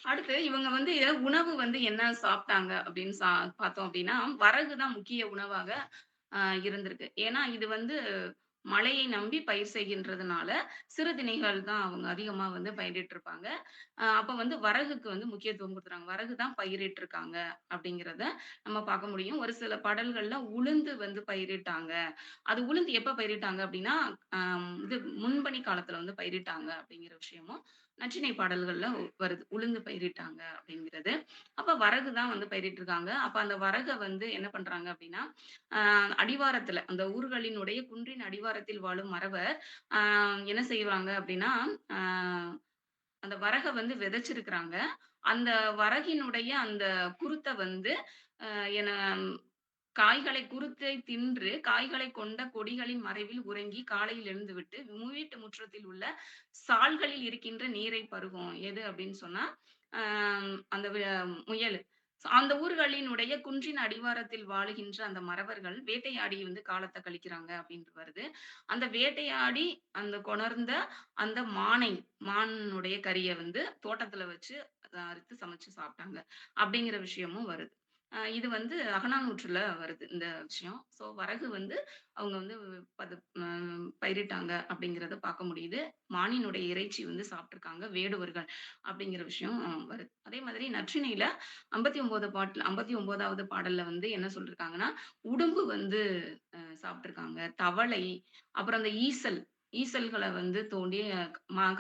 [SPEAKER 3] அடுத்து இவங்க வந்து உணவு வந்து என்ன சாப்பிட்டாங்க அப்படின்னு பார்த்தோம் அப்படின்னா, வரகு தான் முக்கிய உணவாக அ இருந்திருக்கு. ஏன்னா, இது வந்து மழையை நம்பி பயிர் செய்கின்றதுனால, சிறுதிணைகள் தான் அவங்க அதிகமா வந்து பயிரிட்டுருப்பாங்க. அப்ப வந்து வரகுக்கு வந்து முக்கியத்துவம் குடுத்துறாங்க. வரகு தான் பயிரிட்டுருக்காங்க அப்படிங்கிறத நம்ம பார்க்க முடியும். ஒரு சில பாடல்கள்ல உளுந்து வந்து பயிரிட்டாங்க. அது உளுந்து எப்ப பயிரிட்டாங்க அப்படின்னா, இது முன்பனி காலத்துல வந்து பயிரிட்டாங்க அப்படிங்கிற விஷயமும் நற்றிணை பாடல்கள்ல வருது. உளுந்து பயிரிட்டாங்க அப்படிங்கிறது. அப்ப வரகு தான் வந்து பயிரிட்டுருக்காங்க. அப்ப அந்த வரக வந்து என்ன பண்றாங்க அப்படின்னா, அ அடிவாரத்துல அந்த ஊர்களினுடைய குன்றின் அடிவாரத்தில் வாழும் மறவர், அ என்ன செய்வாங்க அப்படின்னா, அ அந்த வரக வந்து விதைச்சிருக்கிறாங்க. அந்த வரகினுடைய அந்த குருத்த வந்து அ என காய்களை குருத்தை தின்று, காய்களைக் கொண்ட கொடிகளின் மறைவில் உறங்கி காலையில் எழுந்துவிட்டு, வீட்டு முற்றத்தில் உள்ள சால்களில் இருக்கின்ற நீரைப் பருகும். எது அப்படின்னு சொன்னா, அ அந்த முயலு. அந்த ஊர்களினுடைய குன்றின் அடிவாரத்தில் வாழுகின்ற அந்த மறவர்கள் வேட்டையாடி வந்து காலத்த கழிக்கிறாங்க அப்படின்னு வருது. அந்த வேட்டையாடி அந்த கொணர்ந்த அந்த மானுடைய கறிய வந்து தோட்டத்துல வச்சு அறுத்து சமைச்சு சாப்பிட்டாங்க. அப்படிங்கிற விஷயமும் வருது. இது வந்து அகநானூற்றுல வருது இந்த விஷயம். ஸோ வரகு வந்து அவங்க வந்து பது அ பயிரிட்டாங்க அப்படிங்கிறத பார்க்க முடியுது. மானினுடைய இறைச்சி வந்து சாப்பிட்டுருக்காங்க வேடுவர்கள் அப்படிங்கிற விஷயம் வருது. அதே மாதிரி நற்றிணையில 59வது பாடல்ல வந்து என்ன சொல்லிருக்காங்கன்னா, உடும்பு வந்து சாப்பிட்டுருக்காங்க. தவளை, அப்புறம் அந்த ஈசல்கள வந்து தோண்டி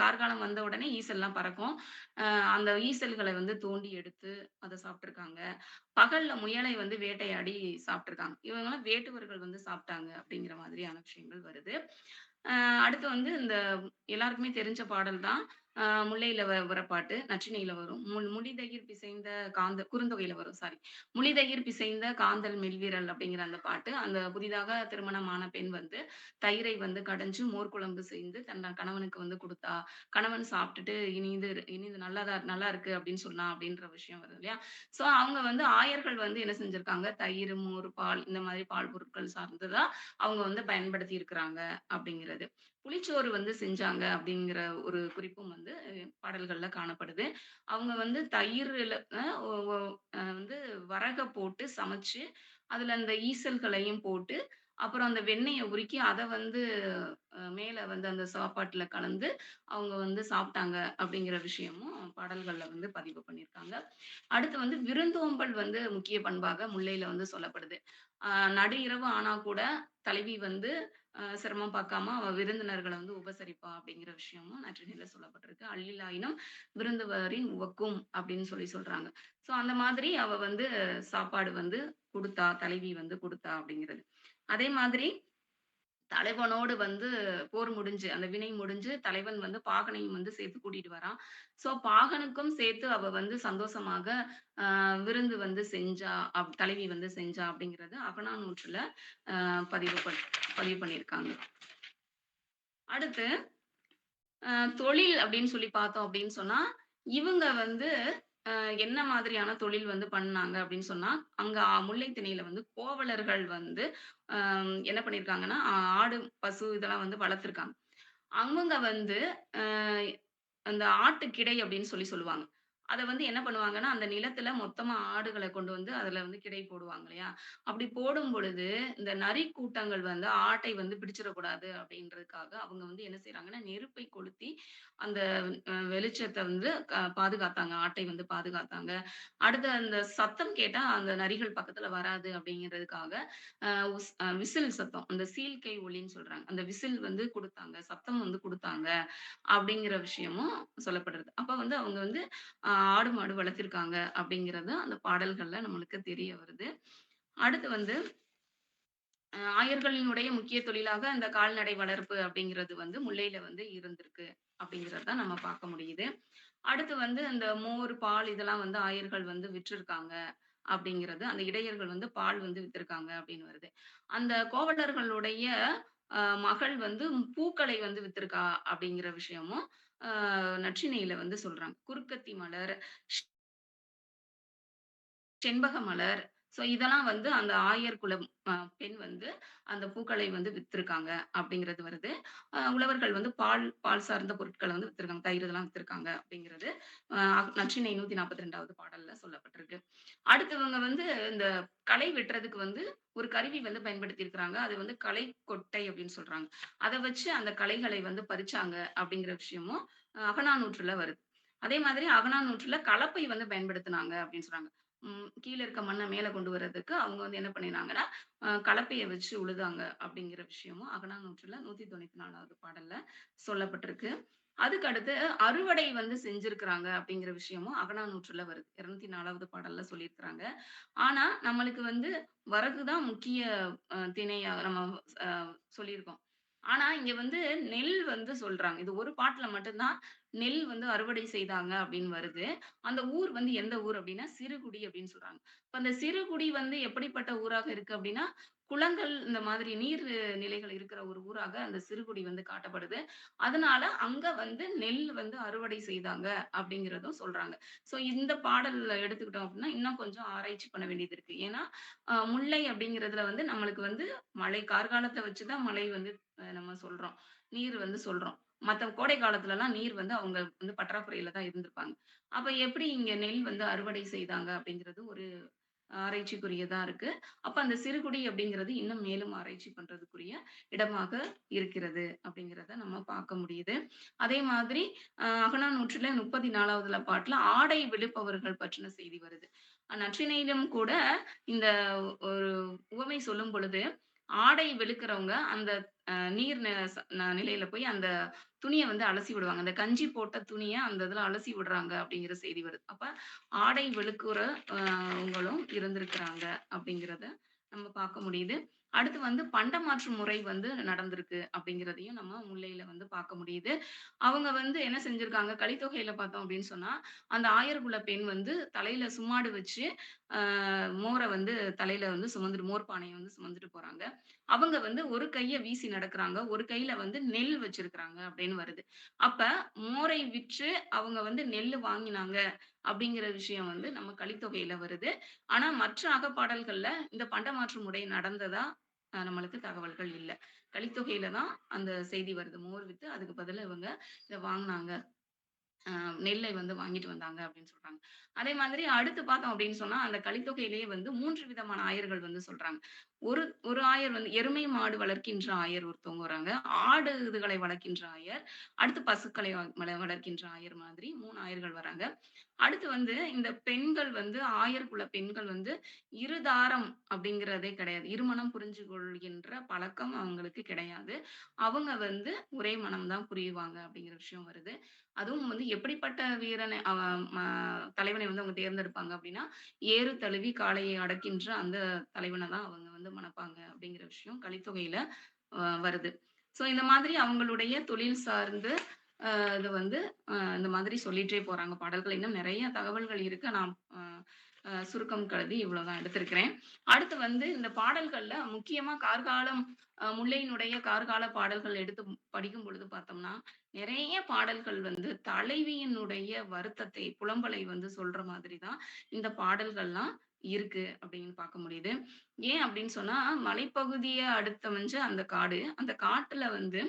[SPEAKER 3] கார்காலம் வந்த உடனே ஈசல்லாம் பறக்கும். அ அந்த ஈசல்கள வந்து தோண்டி எடுத்து அத சாப்பிட்டுருக்காங்க. பகல்ல முயலை வந்து வேட்டையாடி சாப்பிட்டுருக்காங்க. இவங்கலாம் வேட்டுவர்கள் வந்து சாப்பிட்டாங்க அப்படிங்கிற மாதிரியான விஷயங்கள் வருது. அ அடுத்து வந்து இந்த எல்லாருக்குமே தெரிஞ்ச பாடல் தான். முல்லையில வர பாட்டு, நற்றிணையில வரும். முடிதயிர் பிசைந்த குறுந்தொகையில வரும் சாரி. "முடிதயிர் பிசைந்த காந்தள் மெல்விரல்" அப்படிங்கிற அந்த பாட்டு. அந்த புதிதாக திருமணமான பெண் வந்து தயிரை வந்து கடைஞ்சு மோர் குழம்பு செய்து தன் கணவனுக்கு வந்து குடுத்தா. கணவன் சாப்பிட்டுட்டு இனிது நல்லா இருக்கு அப்படின்னு சொன்னா அப்படின்ற விஷயம் வருது இல்லையா? ஸோ அவங்க வந்து ஆயர்கள் வந்து என்ன செஞ்சிருக்காங்க, தயிர், மோர், பால் இந்த மாதிரி பால் பொருட்கள் சார்ந்ததா அவங்க வந்து பயன்படுத்தி இருக்கிறாங்க அப்படிங்கிறது. புளிச்சோறு வந்து செஞ்சாங்க அப்படிங்கிற ஒரு குறிப்பும் வந்து பாடல்கள்ல காணப்படுது. அவங்க வந்து தயிர்ல அ ஒ ஒ வந்து வரக போட்டு சமைச்சு, அதுல அந்த ஈசல்களையும் போட்டு, அப்புறம் அந்த வெண்ணெய உருக்கி அத வந்து மேல வந்து அந்த சாப்பாட்டுல கலந்து அவங்க வந்து சாப்பிட்டாங்க அப்படிங்கிற விஷயமும் பாடல்கள்ல வந்து பதிவு பண்ணியிருக்காங்க. அடுத்து வந்து விருந்தோம்பல் வந்து முக்கிய பண்பாக முல்லையில வந்து சொல்லப்படுது. அ நடு இரவு ஆனா கூட தலைவி வந்து சிரமம் பார்க்காம அவ விருந்தினர்கள வந்து உபசரிப்பா அப்படிங்கிற விஷயமும் நற்றிணையில சொல்லப்பட்டிருக்கு. "அள்ளிலாயினும் விருந்துவரின் உவக்கும்" அப்படின்னு சொல்றாங்க. ஸோ அந்த மாதிரி அவ வந்து சாப்பாடு வந்து குடுத்தா, தலைவி வந்து குடுத்தா அப்படிங்கிறது. அதே மாதிரி தலைவனோடு வந்து போர் முடிஞ்சு, அந்த வினை முடிஞ்சு தலைவன் வந்து பாகனையும் வந்து சேர்த்து கூட்டிட்டு வரான். ஸோ பாகனுக்கும் சேர்த்து அவ வந்து சந்தோஷமாக விருந்து வந்து செஞ்சா, தலைவி வந்து செஞ்சா அப்படிங்கிறது அகநானூற்றுல பதிவு பண் பதிவு பண்ணியிருக்காங்க. அடுத்து தொழில் அப்படின்னு சொல்லி பார்த்தோம் அப்படின்னு சொன்னா, இவங்க வந்து என்ன மாதிரியான தொழில் வந்து பண்ணாங்க அப்படின்னு சொன்னா, அங்க முல்லைத் திணையில வந்து கோவலர்கள் வந்து அ என்ன பண்ணியிருக்காங்கன்னா, ஆடு, பசு இதெல்லாம் வந்து வளர்த்துருக்காங்க. அவங்க வந்து அ அந்த ஆட்டுக்கிடை அப்படின்னு சொல்லுவாங்க. அத வந்து என்ன பண்ணுவாங்கன்னா, அந்த நிலத்துல மொத்தமா ஆடுகள கொண்டு வந்து அதுல வந்து கிடை போடுவாங்க இல்லையா? அப்படி போடும் பொழுது, இந்த நரி கூட்டங்கள் வந்து ஆட்டை வந்து பிடிச்சிடக்கூடாது அப்படின்றதுக்காக, அவங்க வந்து என்ன செய்றாங்கன்னா, நெருப்பை கொளுத்தி அந்த வெளிச்சத்த வந்து பாதுகாத்தாங்க. ஆட்டை வந்து பாதுகாத்தாங்க. அடுத்து அந்த சத்தம் கேட்டா அந்த நரிகள் பக்கத்துல வராது அப்படிங்கிறதுக்காக, விசில் சத்தம். அந்த சீழ்க்கை ஒலின்னு சொல்றாங்க. அந்த விசில் வந்து குடுத்தாங்க. சத்தம் வந்து குடுத்தாங்க. அப்படிங்கிற விஷயமும் சொல்லப்படுறது. அப்ப வந்து அவங்க வந்து ஆடு, மாடு வளர்த்திருக்காங்க அப்படிங்கிறது அந்த பாடல்கள்ல நம்மளுக்கு தெரிய வருது. அடுத்து வந்து ஆயர்களினுடைய முக்கிய தொழிலாக இந்த கால்நடை வளர்ப்பு அப்படிங்கிறது வந்து முல்லையில வந்து இருந்திருக்கு. அப்படிங்கிறத நம்ம பார்க்க முடியுது. அடுத்து வந்து இந்த மோர், பால் இதெல்லாம் வந்து ஆயர்கள் வந்து விற்றிருக்காங்க. அப்படிங்கிறது. அந்த இடையர்கள் வந்து பால் வந்து வித்திருக்காங்க அப்படின்னு வருது. அந்த கோவலர்களுடைய மகள் வந்து பூக்களை வந்து வித்திருக்கா அப்படிங்கிற விஷயமும் நற்றிணையில வந்து சொல்றாங்க. குறுக்கத்தி மலர், செண்பக மலர். ஸோ இதெல்லாம் வந்து அந்த ஆயர் குலம் பெண் வந்து அந்த பூக்களை வந்து வித்திருக்காங்க அப்படிங்கிறது வருது. உழவர்கள் வந்து பால் சார்ந்த பொருட்கள வந்து வித்திருக்காங்க. தயிர் இதெல்லாம் வித்திருக்காங்க அப்படிங்கிறது நற்றிணை 142வது பாடல்ல சொல்லப்பட்டிருக்கு. அடுத்தவங்க வந்து இந்த களை வெட்டுறதுக்கு வந்து ஒரு கருவி வந்து பயன்படுத்தியிருக்கிறாங்க. அது வந்து களை கொட்டை அப்படின்னு சொல்றாங்க. அத வச்சு அந்த களைகளை வந்து பறிச்சாங்க அப்படிங்கிற விஷயமும் அகநானூற்றுல வருது. அதே மாதிரி அகநானூற்றுல கலப்பை வந்து பயன்படுத்துனாங்க அப்படின்னு சொல்றாங்க. கீழ இருக்க மண்ண மேல கொண்டு வரதுக்கு அவங்க வந்து என்ன பண்ணினாங்கன்னா, கலப்பைய வச்சு உழுதாங்க அப்படிங்கிற விஷயமும் அகநானூற்றுல 194வது பாடல்ல சொல்லப்பட்டிருக்கு. அதுக்கு அடுத்து அறுவடை வந்து செஞ்சிருக்கிறாங்க அப்படிங்கிற விஷயமும் அகநானூற்றுல வருது. 204வது பாடல்ல சொல்லியிருக்கிறாங்க. ஆனா, நம்மளுக்கு வந்து வரகு தான் முக்கிய திணையா நம்ம அ சொல்லியிருக்கோம். ஆனா, இங்க வந்து நெல் வந்து சொல்றாங்க. இது ஒரு பாட்டுல மட்டும் தான் நெல் வந்து அறுவடை செய்தாங்க அப்படின்னு வருது. அந்த ஊர் வந்து எந்த ஊர் அப்படின்னா, சிறுகுடி அப்படின்னு சொல்றாங்க. இப்ப அந்த சிறுகுடி வந்து எப்படிப்பட்ட ஊராக இருக்கு அப்படின்னா, குளங்கள் இந்த மாதிரி நீர் நிலைகள் இருக்கிற ஒரு ஊராக அந்த சிறுகுடி வந்து காட்டப்படுது. அதனால அங்க வந்து நெல் வந்து அறுவடை செய்தாங்க அப்படிங்கிறதும் சொல்றாங்க. ஸோ இந்த பாடல்ல எடுத்துக்கிட்டோம் அப்படின்னா, இன்னும் கொஞ்சம் ஆராய்ச்சி பண்ண வேண்டியது இருக்கு. ஏன்னா, முல்லை அப்படிங்கிறதுல வந்து நம்மளுக்கு வந்து மழை கார்காலத்த வச்சு தான் மழை வந்து நம்ம சொல்றோம். நீர் வந்து சொல்றோம். மத்த கோடை காலத்துலலாம் நீர் வந்து அவங்க வந்து பற்றாக்குறையில தான் இருந்திருப்பாங்க. அப்ப எப்படி இங்க நெல் வந்து அறுவடை செய்தாங்க அப்படிங்கிறது ஒரு ஆராய்ச்சிக்குரியதா இருக்கு. அப்ப அந்த சிறுகுடி அப்படிங்கிறது இன்னும் மேலும் ஆராய்ச்சி பண்றதுக்குரிய இடமாக இருக்கிறது அப்படிங்கிறத நம்ம பார்க்க முடியுது. அதே மாதிரி அகநானூற்றுல 34வதுல பாட்டுல ஆடை வெளுப்பவர்கள் பற்றின செய்தி வருது. நற்றிணையிலும் கூட இந்த ஒரு உவமை சொல்லும் பொழுது, ஆடை வெளுக்கிறவங்க அந்த நீர் ந ச ந நிலையில போய் அந்த துணிய வந்து அலசி விடுவாங்க. அந்த கஞ்சி போட்ட துணிய அந்த இதுல அலசி விடுறாங்க அப்படிங்கிற செய்தி வருது. அப்ப ஆடை வெளுக்குற வங்களும் இருந்திருக்கிறாங்க அப்படிங்கிறத நம்ம பார்க்க முடியுது. அடுத்து வந்து பண்டமாற்று முறை வந்து நடந்திருக்கு அப்படிங்கிறதையும் நம்ம முல்லையில வந்து பார்க்க முடியுது. அவங்க வந்து என்ன செஞ்சிருக்காங்க, கலித்தொகையில பார்த்தோம் அப்படின்னு சொன்னா, அந்த ஆயர்குல பெண் வந்து தலையில சும்மாடு வச்சு, அ மோர வந்து தலையில வந்து மோர் பானைய வந்து சுமந்துட்டு போறாங்க. அவங்க வந்து ஒரு கைய வீசி நடக்குறாங்க. ஒரு கையில வந்து நெல் வச்சிருக்கிறாங்க அப்படின்னு வருது. அப்ப மோரை விற்று அவங்க வந்து நெல்லு வாங்கினாங்க அப்படிங்கிற விஷயம் வந்து நம்ம கலித்தொகையில வருது. ஆனா மற்ற அகப்பாடல்கள்ல இந்த பண்டமாற்று முறை நடந்ததா நம்மளுக்கு தகவல்கள் இல்ல. கலித்தொகையில தான் அந்த செய்தி வருது. மோர் வித்து அதுக்கு பதிலா இவங்க இத வாங்குனாங்க. அ நெல்லை வந்து வாங்கிட்டு வந்தாங்க அப்படின்னு சொல்றாங்க. அதே மாதிரி அடுத்து பார்த்தோம் அப்படின்னு சொன்னா, அந்த கலித்தொகையிலேயே வந்து 3 விதமான ஆயர்கள் வந்து சொல்றாங்க. ஒரு ஒரு ஆயர் வந்து எருமை, மாடு வளர்க்கின்ற ஆயர் ஒருத்தவங்க வராங்க. ஆடு இதுகளை வளர்க்கின்ற ஆயர். அடுத்து பசுக்களை வளர்க்கின்ற ஆயர் மாதிரி 3 ஆயர்கள் வராங்க. அடுத்து வந்து இந்த பெண்கள் வந்து ஆயர் குல பெண்கள் வந்து இருதாரம் அப்படிங்கிறதே கிடையாது. இருமனம் புரிஞ்சு கொள்கின்ற பழக்கம் அவங்களுக்கு கிடையாது. அவங்க வந்து ஒரே மனம் தான் புரிவாங்க அப்படிங்கிற விஷயம் வருது. அதுவும் வந்து எப்படிப்பட்ட வீரனை ம தலைவனை வந்து அவங்க தேர்ந்தெடுப்பாங்க அப்படின்னா, ஏறு தழுவி காளையை அடக்கின்ற அந்த தலைவன தான் அவங்க வந்து மணப்பாங்க அப்படிங்கிற விஷயம் கலித்தொகையில வருது. ஸோ இந்த மாதிரி அவங்களுடைய தொழில் சார்ந்து இது வந்து இந்த மாதிரி சொல்லிட்டே போறாங்க. பாடல்கள் இன்னும் நெறைய தகவல்கள் இருக்கு. நான் அ அ சுருக்கம் கருதி இவ்வளோ தான் எடுத்திருக்கிறேன். அடுத்து வந்து இந்த பாடல்கள்ல முக்கியமா கார்காலம் முல்லையினுடைய கார்கால பாடல்கள் எடுத்து படிக்கும் பொழுது பார்த்தோம்னா, நெறைய பாடல்கள் வந்து தலைவியினுடைய வருத்தத்தை, புலம்பலை வந்து சொல்ற மாதிரி தான் இந்த பாடல்கள்லாம் இருக்கு அப்படின்னு பார்க்க முடியுது. ஏன் அப்படின்னு சொன்னா, மலைப்பகுதிய அடுத்தமஞ்சு அந்த காடு. அந்த காட்டுல வந்து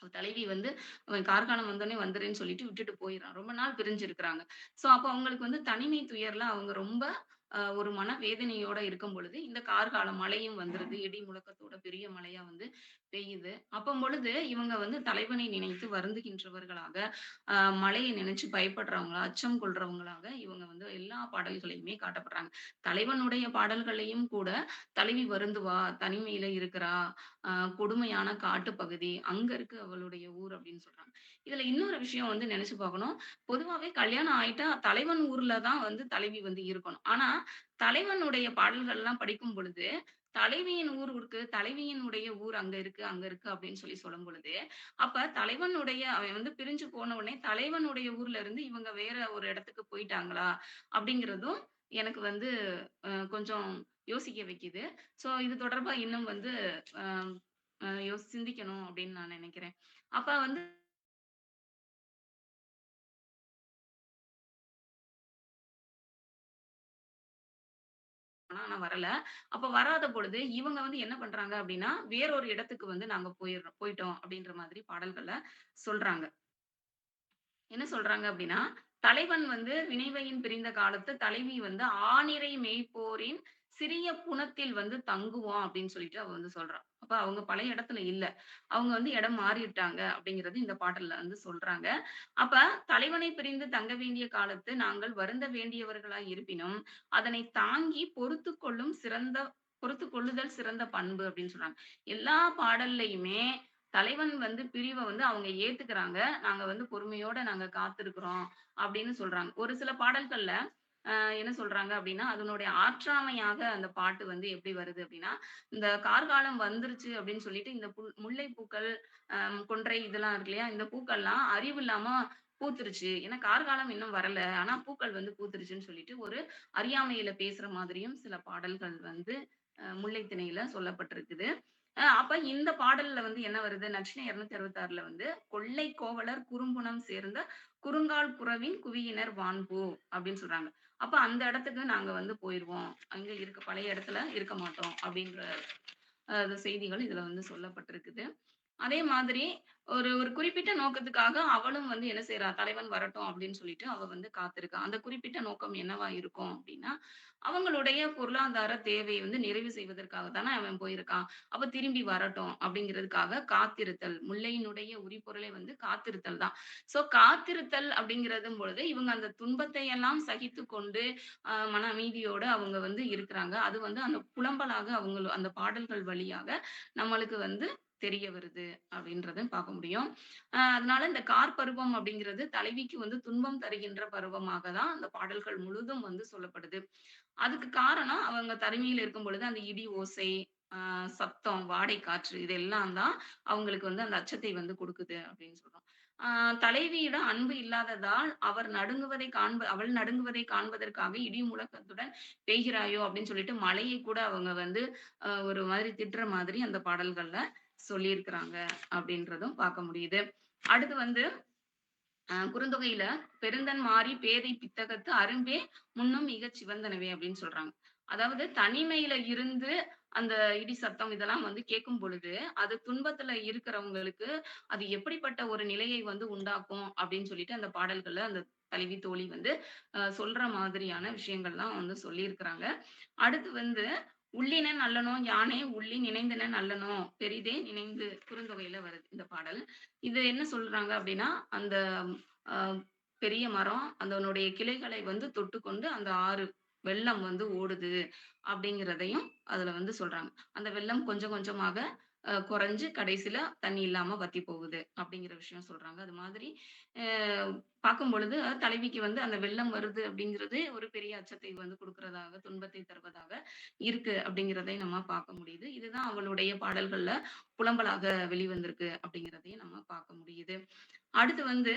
[SPEAKER 3] அவ தலைவி வந்து அவன் கார்காலம் வந்தோனே வந்துருன்னு சொல்லிட்டு விட்டுட்டு போயிர்றான். ரொம்ப நாள் பிரிஞ்சு இருக்கிறாங்க. ஸோ அப்ப அவங்களுக்கு வந்து தனிமை துயர்ல அவங்க ரொம்ப ஒரு மனவேதனையோட இருக்கும் பொழுது, இந்த கார்காலம் மழையும் வந்துருது. இடி முழக்கத்தோட பெரிய மழையா வந்து பெய்யுது. அப்பம்பொழுது இவங்க வந்து தலைவனை நினைத்து வருந்துகின்றவர்களாக, அ மழைய நினைச்சு பயப்படுறவங்களா, அச்சம் கொள்றவங்களாக இவங்க வந்து எல்லா பாடல்களையுமே காட்டப்படுறாங்க. தலைவனுடைய பாடல்களையும் கூட தலைவி வருந்துவா, தனிமையில இருக்கிறா, அ கொடுமையான காட்டுப்பகுதி. அங்க இருக்கு அவளுடைய ஊர் அப்படின்னு சொல்றாங்க. இதுல இன்னொரு விஷயம் வந்து நெனச்சு பார்க்கணும். பொதுவாவே கல்யாணம் ஆயிட்டா தலைவன் ஊர்ல தான் வந்து தலைவி வந்து இருக்கணும். ஆனா, தலைவனுடைய பாடல்கள்லாம் படிக்கும் பொழுது, தலைவியின் ஊர் இருக்கு, தலைவியினுடைய ஊர் அங்க இருக்கு, அங்க இருக்கு அப்படின்னு சொல்லி சொல்லும் பொழுது, அப்ப தலைவனுடைய அவன் வந்து பிரிஞ்சு போன உடனே தலைவனுடைய ஊர்ல இருந்து இவங்க வேற ஒரு இடத்துக்கு போயிட்டாங்களா? அப்படிங்கிறதும் எனக்கு வந்து கொஞ்சம் யோசிக்க வைக்குது. ஸோ இது தொடர்பா இன்னும் வந்து அ அ சிந்திக்கணும் அப்படின்னு நான் நினைக்கிறேன். அப்ப வந்து ஆனா வரல. அப்ப வராத பொழுது இவங்க வந்து என்ன பண்றாங்க அப்படின்னா, வேறொரு இடத்துக்கு வந்து நாங்க போயிட்டோம் அப்படின்ற மாதிரி பாடல்கள்ல சொல்றாங்க. என்ன சொல்றாங்க அப்படின்னா, தலைவன் வந்து வினைவயின் பிரிந்த காலத்து தலைவி வந்து ஆனிரை மேய்ப்போரின் சிறிய புனத்தில் வந்து தங்குவோம் அப்படின்னு சொல்லிட்டு அவ வந்து சொல்றா. அப்ப அவங்க பழைய இடத்துல இல்ல. அவங்க வந்து இடம் மாறிட்டாங்க அப்படிங்கிறது இந்த பாடல்ல வந்து சொல்றாங்க. அப்ப தலைவனை பிரிந்து தங்க வேண்டிய காலத்து நாங்கள் வருந்த வேண்டியவர்களாய் இருப்பினும், அதனை தாங்கி பொறுத்துக் கொள்ளுதல் சிறந்த பண்பு அப்படின்னு சொல்றாங்க. எல்லா பாடல்லயுமே தலைவன் வந்து பிரிவ வந்து அவங்க ஏத்துக்கிறாங்க. நாங்க வந்து பொறுமையோட நாங்க காத்திருக்கிறோம் அப்படின்னு சொல்றாங்க. ஒரு சில பாடல்கள்ல என்ன சொல்றாங்க அப்படின்னா, அதனுடைய ஆற்றாமையாக அந்த பாட்டு வந்து எப்படி வருது அப்படின்னா, இந்த கார்காலம் வந்துருச்சு அப்படின்னு சொல்லிட்டு இந்த முல்லை பூக்கள், கொன்றை இதெல்லாம் இருக்கு இல்லையா? இந்த பூக்கள்லாம் அறிவில்லாம பூத்துருச்சு. ஏன்னா கார்காலம் இன்னும் வரல. ஆனா பூக்கள் வந்து பூத்துருச்சுன்னு சொல்லிட்டு ஒரு அறியாமையில பேசுற மாதிரியும் சில பாடல்கள் வந்து முல்லை திணையில சொல்லப்பட்டிருக்குது. அப்ப இந்த பாடல்ல வந்து என்ன வருது? நற்றிணை 266ல வந்து "கொல்லை கோவலர் குறும்புனம் சேர்ந்த குறுங்கால் குரவின் குவியினர் வான்பூ" அப்படின்னு சொல்றாங்க. அப்ப அந்த இடத்துக்கு நாங்க வந்து போயிருவோம். அங்க பழைய இடத்துல இருக்க மாட்டோம் அப்படின்ற செய்திகள் இதுல வந்து சொல்லப்பட்டிருக்குது. அதே மாதிரி ஒரு ஒரு குறிப்பிட்ட நோக்கத்துக்காக அவளும் வந்து என்ன செய்றா, தலைவன் வரட்டும் அப்படின்னு சொல்லிட்டு அவ வந்து காத்திருக்கா. அந்த குறிப்பிட்ட நோக்கம் என்னவா இருக்கும் அப்படின்னா, அவங்களுடைய பொருளாதார தேவையை வந்து நிறைவு செய்வதற்காக தானே அவன் போயிருக்கான். அப்ப திரும்பி வரட்டும் அப்படிங்கிறதுக்காக காத்திருத்தல். முல்லையினுடைய உரிபொருளே வந்து காத்திருத்தல் தான். ஸோ காத்திருத்தல் அப்படிங்கிறதும் பொழுது, இவங்க அந்த துன்பத்தை எல்லாம் சகித்துக்கொண்டு மன அமைதியோட அவங்க வந்து இருக்கிறாங்க. அது வந்து அந்த புலம்பலாக அந்த பாடல்கள் வழியாக நம்மளுக்கு வந்து தெரிய வருது அப்படின்றத பார்க்க முடியும். அதனால இந்த கார் பருவம் அப்படிங்கிறது தலைவிக்கு வந்து துன்பம் தருகின்ற பருவமாக தான் அந்த பாடல்கள் முழுதும் வந்து சொல்லப்படுது. அதுக்கு காரணம் அவங்க தனிமையில இருக்கும் பொழுது அந்த இடி ஓசை, ஆ சத்தம், வாடை காற்று இதெல்லாம் தான் அவங்களுக்கு வந்து அந்த அச்சத்தை வந்து குடுக்குது அப்படின்னு சொல்றோம். ஆ தலைவியிடம் அன்பு இல்லாததால் அவள் நடுங்குவதை காண்பதற்காக இடி முழக்கத்துடன் பெய்கிறாயோ அப்படின்னு சொல்லிட்டு மழையை கூட அவங்க வந்து ஒரு மாதிரி திட்டுற மாதிரி அந்த பாடல்கள்ல சொல்லியிருக்கிறாங்க அப்படின்றதும் பார்க்க முடியுது. அடுத்து வந்து குறுந்தொகையில "பெருந்தன் மாறி பேதை பித்தகத்து அரும்பே முன்னும் மிகச் சிவந்தனவே" அப்படின்னு சொல்றாங்க. அதாவது தனிமையில இருந்து அந்த இடி சத்தம் இதெல்லாம் வந்து கேட்கும் பொழுது, அது துன்பத்துல இருக்கிறவங்களுக்கு அது எப்படிப்பட்ட ஒரு நிலையை வந்து உண்டாக்கும் அப்படின்னு சொல்லிட்டு அந்த பாடல்கள்ல அந்த தலைவி தோழி வந்து சொல்ற மாதிரியான விஷயங்கள்லாம் வந்து சொல்லியிருக்கிறாங்க. அடுத்து வந்து "உள்ளின நல்லனோ யானே உள்ளி நினைந்தன நல்லனோ பெரிதே நினைந்து" குறுந்தொகையில வருது இந்த பாடல். இது என்ன சொல்றாங்க அப்படின்னா, அந்த அ பெரிய மரம் அதனுடைய கிளைகளை வந்து தொட்டுக்கொண்டு அந்த ஆறு வெள்ளம் வந்து ஓடுது அப்படிங்கிறதையும் அதுல வந்து சொல்றாங்க. அந்த வெள்ளம் கொஞ்சம் கொஞ்சமாக குறைஞ்சு கடைசியில தண்ணி இல்லாம வத்தி போகுது அப்படிங்கிற விஷயம் சொல்றாங்க. அது மாதிரி அ பார்க்கும்பொழுது தலைவிக்கு வந்து அந்த வெள்ளம் வருது அப்படிங்கிறது ஒரு பெரிய அச்சத்தை வந்து குடுக்கிறதாக, துன்பத்தை தருவதாக இருக்கு அப்படிங்கிறதை நம்ம பார்க்க முடியுது. இதுதான் அவளுடைய பாடல்கள்ல புலம்பலாக வெளிவந்திருக்கு அப்படிங்கிறதையும் நம்ம பார்க்க முடியுது. அடுத்து வந்து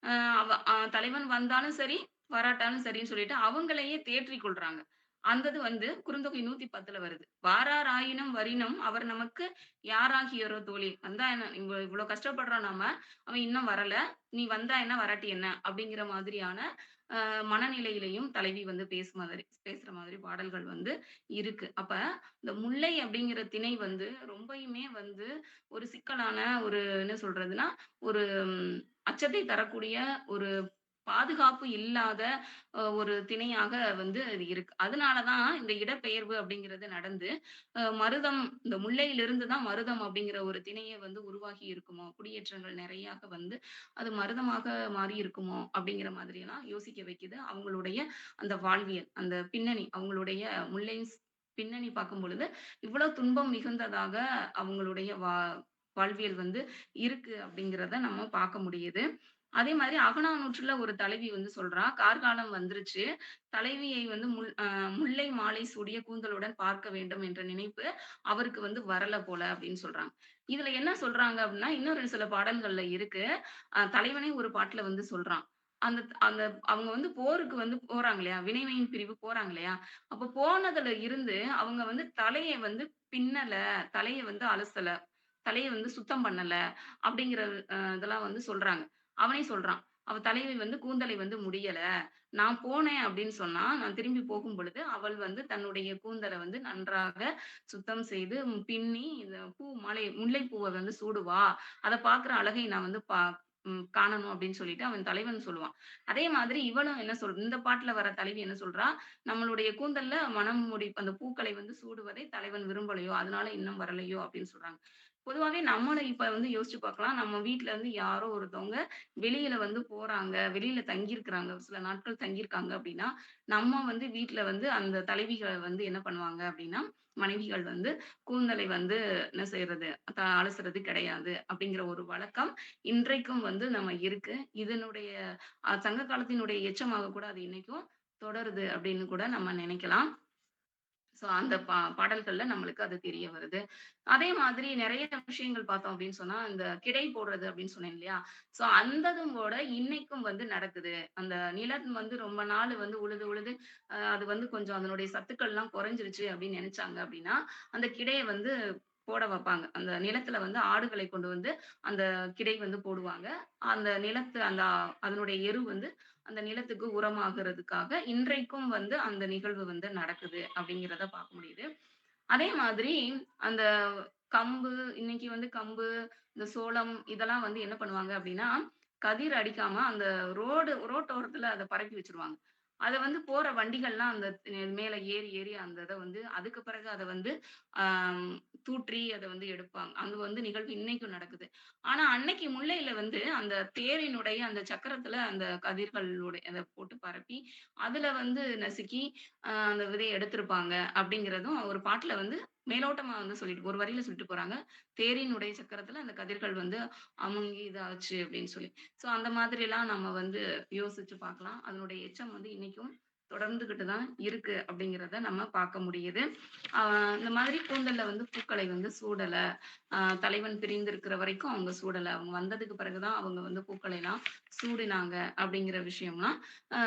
[SPEAKER 3] அ அவ தலைவன் வந்தாலும் சரி, வராட்டாலும் சரின்னு சொல்லிட்டு அவங்களையே தேற்றிக் கொள்றாங்க. அந்த இது வந்து குறுந்தொகை 110ல வருது. "வாரார் ஆயினும் வரினும் அவர் நமக்கு யாராகியரோ தோழி." வந்தா என்ன? இவ்ளோ கஷ்டப்படுறோம் நாம. அவன் இன்னும் வரல. நீ வந்தா என்ன? வராட்டி என்ன? அப்படிங்கிற மாதிரியான மனநிலையிலயும் தலைவி வந்து பேசுற மாதிரி பாடல்கள் வந்து இருக்கு. அப்ப இந்த முல்லை அப்படிங்கிற திணை வந்து ரொம்பயுமே வந்து ஒரு சிக்கலான ஒரு என்ன சொல்றதுன்னா, ஒரு அச்சத்தை தரக்கூடிய ஒரு பாதுகாப்பு இல்லாத ஒரு திணையாக வந்து அது இருக்கு. அதனால தான் இந்த இடப்பெயர்வு அப்படிங்கிறது நடந்து, இந்த முல்லையிலிருந்து தான் மருதம் அப்படிங்கிற ஒரு திணையே வந்து உருவாகி இருக்குமோ! குடியேற்றங்கள் நெறையாக வந்து அது மருதமாக மாறி இருக்குமோ! அப்படிங்கிற மாதிரியெல்லாம் யோசிக்க வைக்குது. அவங்களுடைய அந்த வாழ்வியல், அந்த பின்னணி, அவங்களுடைய முல்லையின் பின்னணி பார்க்கும் பொழுது, இவ்வளோ துன்பம் மிகுந்ததாக அவங்களுடைய வாழ்வியல் வந்து இருக்கு அப்படிங்கிறத நம்ம பார்க்க முடியுது. அதே மாதிரி அகநானூற்றுல ஒரு தலைவி வந்து சொல்றா, "கார்காலம் வந்துருச்சு. தலைவியை வந்து முல்லை மாலை சூடிய கூந்தலுடன் பார்க்க வேண்டும் என்ற நினைப்பு அவருக்கு வந்து வரல போல" அப்படின்னு சொல்றாங்க. இதுல என்ன சொல்றாங்க அப்படின்னா, இன்னொரு சில பாடல்கள்ல இருக்கு. தலைவனே ஒரு பாட்டுல வந்து சொல்றான். அந்த அந்த அவங்க வந்து போருக்கு வந்து போறாங்க இல்லையா? வினைவேயின் பிரிவு போறாங்க இல்லையா? அப்ப போனதுல இருந்து அவங்க வந்து தலைய வந்து பின்னல, தலைய வந்து அலசல, தலைய வந்து சுத்தம் பண்ணல அப்படிங்கிற இதெல்லாம் வந்து சொல்றாங்க. அவனே சொல்றான். அவ தலைவி வந்து கூந்தலை வந்து முடியல. நான் போனேன் அப்படின்னு சொன்னா, நான் திரும்பி போகும் பொழுது, அவள் வந்து தன்னுடைய கூந்தல வந்து நன்றாக சுத்தம் செய்து பின்னி இந்த மாலை முல்லைப்பூவ வந்து சூடுவா. அத பார்க்குற அழகை நான் வந்து காணணும் அப்படின்னு சொல்லிட்டு அவன் தலைவன் சொல்லுவான். அதே மாதிரி இவளும் என்ன இந்த பாட்டுல வர தலைவி என்ன சொல்றா, நம்மளுடைய கூந்தல்ல மணம் முடி அந்த பூக்களை வந்து சூடுவதை தலைவன் விரும்பலையோ, அதனால இன்னும் வரலையோ அப்படின்னு சொல்றாங்க. பொதுவாவே நம்மள இப்ப வந்து யோசிச்சு பார்க்கலாம். நம்ம வீட்ல இருந்து யாரோ ஒருத்தவங்க வெளியில வந்து போறாங்க, வெளியில தங்கியிருக்கிறாங்க, சில நாட்கள் தங்கியிருக்காங்க அப்படின்னா, நம்ம வந்து வீட்ல வந்து அந்த தலைவிகள் வந்து என்ன பண்ணுவாங்க அப்படின்னா, மனைவிகள் வந்து கூந்தலை வந்து என்ன செய்றது, அலசுறது கிடையாது அப்படிங்கிற ஒரு வழக்கம் இன்றைக்கும் வந்து நம்ம இருக்கு. இதனுடைய சங்க காலத்தினுடைய எச்சமாக கூட அது இன்னைக்கும் தொடருது அப்படின்னு கூட நம்ம நினைக்கலாம். ஸோ அந்த பாடல்கள்ல நம்மளுக்கு அது தெரிய வருது. அதே மாதிரி நெறைய விஷயங்கள் பார்த்தோம் அப்படின்னு சொன்னா, இந்த கிடை போடுறது அப்படின்னு சொன்னேன் இல்லையா? ஸோ அந்த இதும் கூட இன்னைக்கும் வந்து நடக்குது. அந்த நிலம் வந்து ரொம்ப நாள் வந்து உழுது உழுது அது வந்து கொஞ்சம் அதனுடைய சத்துக்கள்லாம் குறைஞ்சிருச்சு அப்படின்னு நெனைச்சாங்க அப்படின்னா, அந்த கிடைய வந்து போட வப்பாங்க. அந்த நிலத்துல வந்து ஆடுகளை கொண்டு வந்து அந்த கிடை வந்து போடுவாங்க. அந்த நிலத்து அந்த அதனுடைய எரு வந்து அந்த நிலத்துக்கு உரமாகுறதுக்காக இன்றைக்கும் வந்து அந்த நிகழ்வு வந்து நடக்குது அப்படிங்கிறத பார்க்க முடியுது. அதே மாதிரி அந்த கம்பு இன்னைக்கு வந்து கம்பு, இந்த சோளம் இதெல்லாம் வந்து என்ன பண்ணுவாங்க அப்படின்னா, கதிர் அடிக்காம அந்த ரோட்டோரத்துல அத பரப்பி வச்சுருவாங்க. அத வந்து போற வண்டிகள்லாம் அந்த மேல ஏறி ஏறி அந்த இத வந்து அதுக்கு பிறகு அத வந்து ஆம் தூற்றி அத வந்து எடுப்பாங்க. அங்க வந்து நிகழ்வு இன்னைக்கும் நடக்குது. ஆனா அன்னைக்கு முல்லையில வந்து அந்த தேரினுடைய அந்த சக்கரத்துல அந்த கதிர்களுடைய அத போட்டு பரப்பி, அதுல வந்து நசுக்கி அந்த விதைய எடுத்திருப்பாங்க அப்படிங்கிறதும் ஒரு பாட்டுல வந்து மேலோட்டமா வந்து சொல்லிட்டு ஒரு வரியில சொல்லிட்டு போறாங்க. "தேரினுடைய சக்கரத்துல அந்த கதிர்கள் வந்து அமுங்கி இதாச்சு" அப்படின்னு சொல்லி. ஸோ அந்த மாதிரிலாம் நம்ம வந்து யோசிச்சு பார்க்கலாம். அதனுடைய எச்சம் வந்து இன்னைக்கும் தொடர்ந்துகிட்டு தான் இருக்கு அப்படிங்கிறத நம்ம பார்க்க முடியுது. அ இந்த மாதிரி கூந்தல்ல வந்து பூக்களை வந்து சூடல. தலைவன் பிரிந்திருக்கிற வரைக்கும் அவங்க சூடல. அவங்க வந்ததுக்கு பிறகு தான் அவங்க வந்து பூக்களைலாம் சூடினாங்க அப்படிங்கிற விஷயம்லாம் அ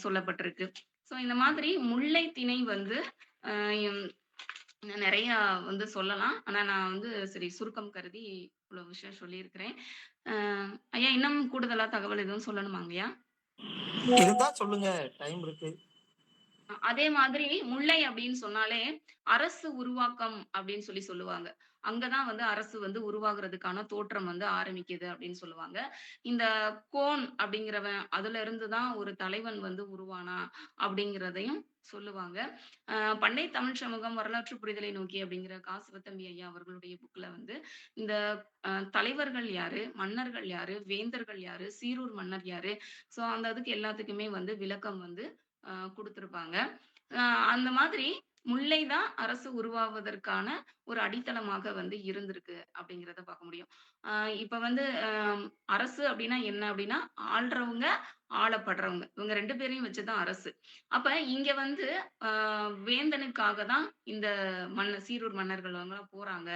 [SPEAKER 3] சொல்லப்பட்டிருக்கு. ஸோ இந்த மாதிரி முல்லை திணை வந்து அ ம் இன்னும் நெறையா வந்து சொல்லலாம். ஆனா நான் வந்து சரி சுருக்கம் கருதி இவ்வளோ விஷயம் சொல்லியிருக்கிறேன். அ ஐயா இன்னும் கூடுதலா தகவல் எதுவும் சொல்லணுமாங்கய்யா?
[SPEAKER 1] இருந்தா சொல்லுங்க, டைம் இருக்கு.
[SPEAKER 3] அதே மாதிரி முல்லை அப்படின்னு சொன்னாலே, அரசு உருவாக்கம் அப்படின்னு சொல்லுவாங்க. அங்க தான் வந்து அரசு வந்து உருவாகுறதுக்கான தோற்றம் வந்து ஆரம்பிக்குது அப்படின்னு சொல்லுவாங்க. இந்த கோன் அப்படிங்கிறவன் அதுல இருந்து தான் ஒரு தலைவன் வந்து உருவானா அப்படிங்கிறதையும் சொல்லுவாங்க. பண்டை தமிழ் சமூகம் வரலாற்று புரிதலை நோக்கி அப்படிங்கிற சிவத்தம்பி ஐயா அவர்களுடைய புக்ல வந்து இந்த தலைவர்கள் யாரு? மன்னர்கள் யாரு? வேந்தர்கள் யாரு? சீரூர் மன்னர் யாரு? ஸோ அந்த இதுக்கு எல்லாத்துக்குமே வந்து விளக்கம் வந்து குடுத்திருப்பாங்க. அ அந்த மாதிரி முல்லை தான் அரசு உருவாவதற்கான ஒரு அடித்தளமாக வந்து இருந்திருக்கு அப்படிங்கிறத பார்க்க முடியும். அ இப்ப வந்து அரசு அப்படின்னா என்ன அப்படின்னா, ஆள்றவங்க, ஆளப்படுறவங்க. இவங்க 2 பேரையும் வச்சு தான் அரசு. அப்ப இங்க வந்து அ வேந்தனுக்காக தான் இந்த சீரூர் மன்னர்கள் அவங்கலாம் போறாங்க.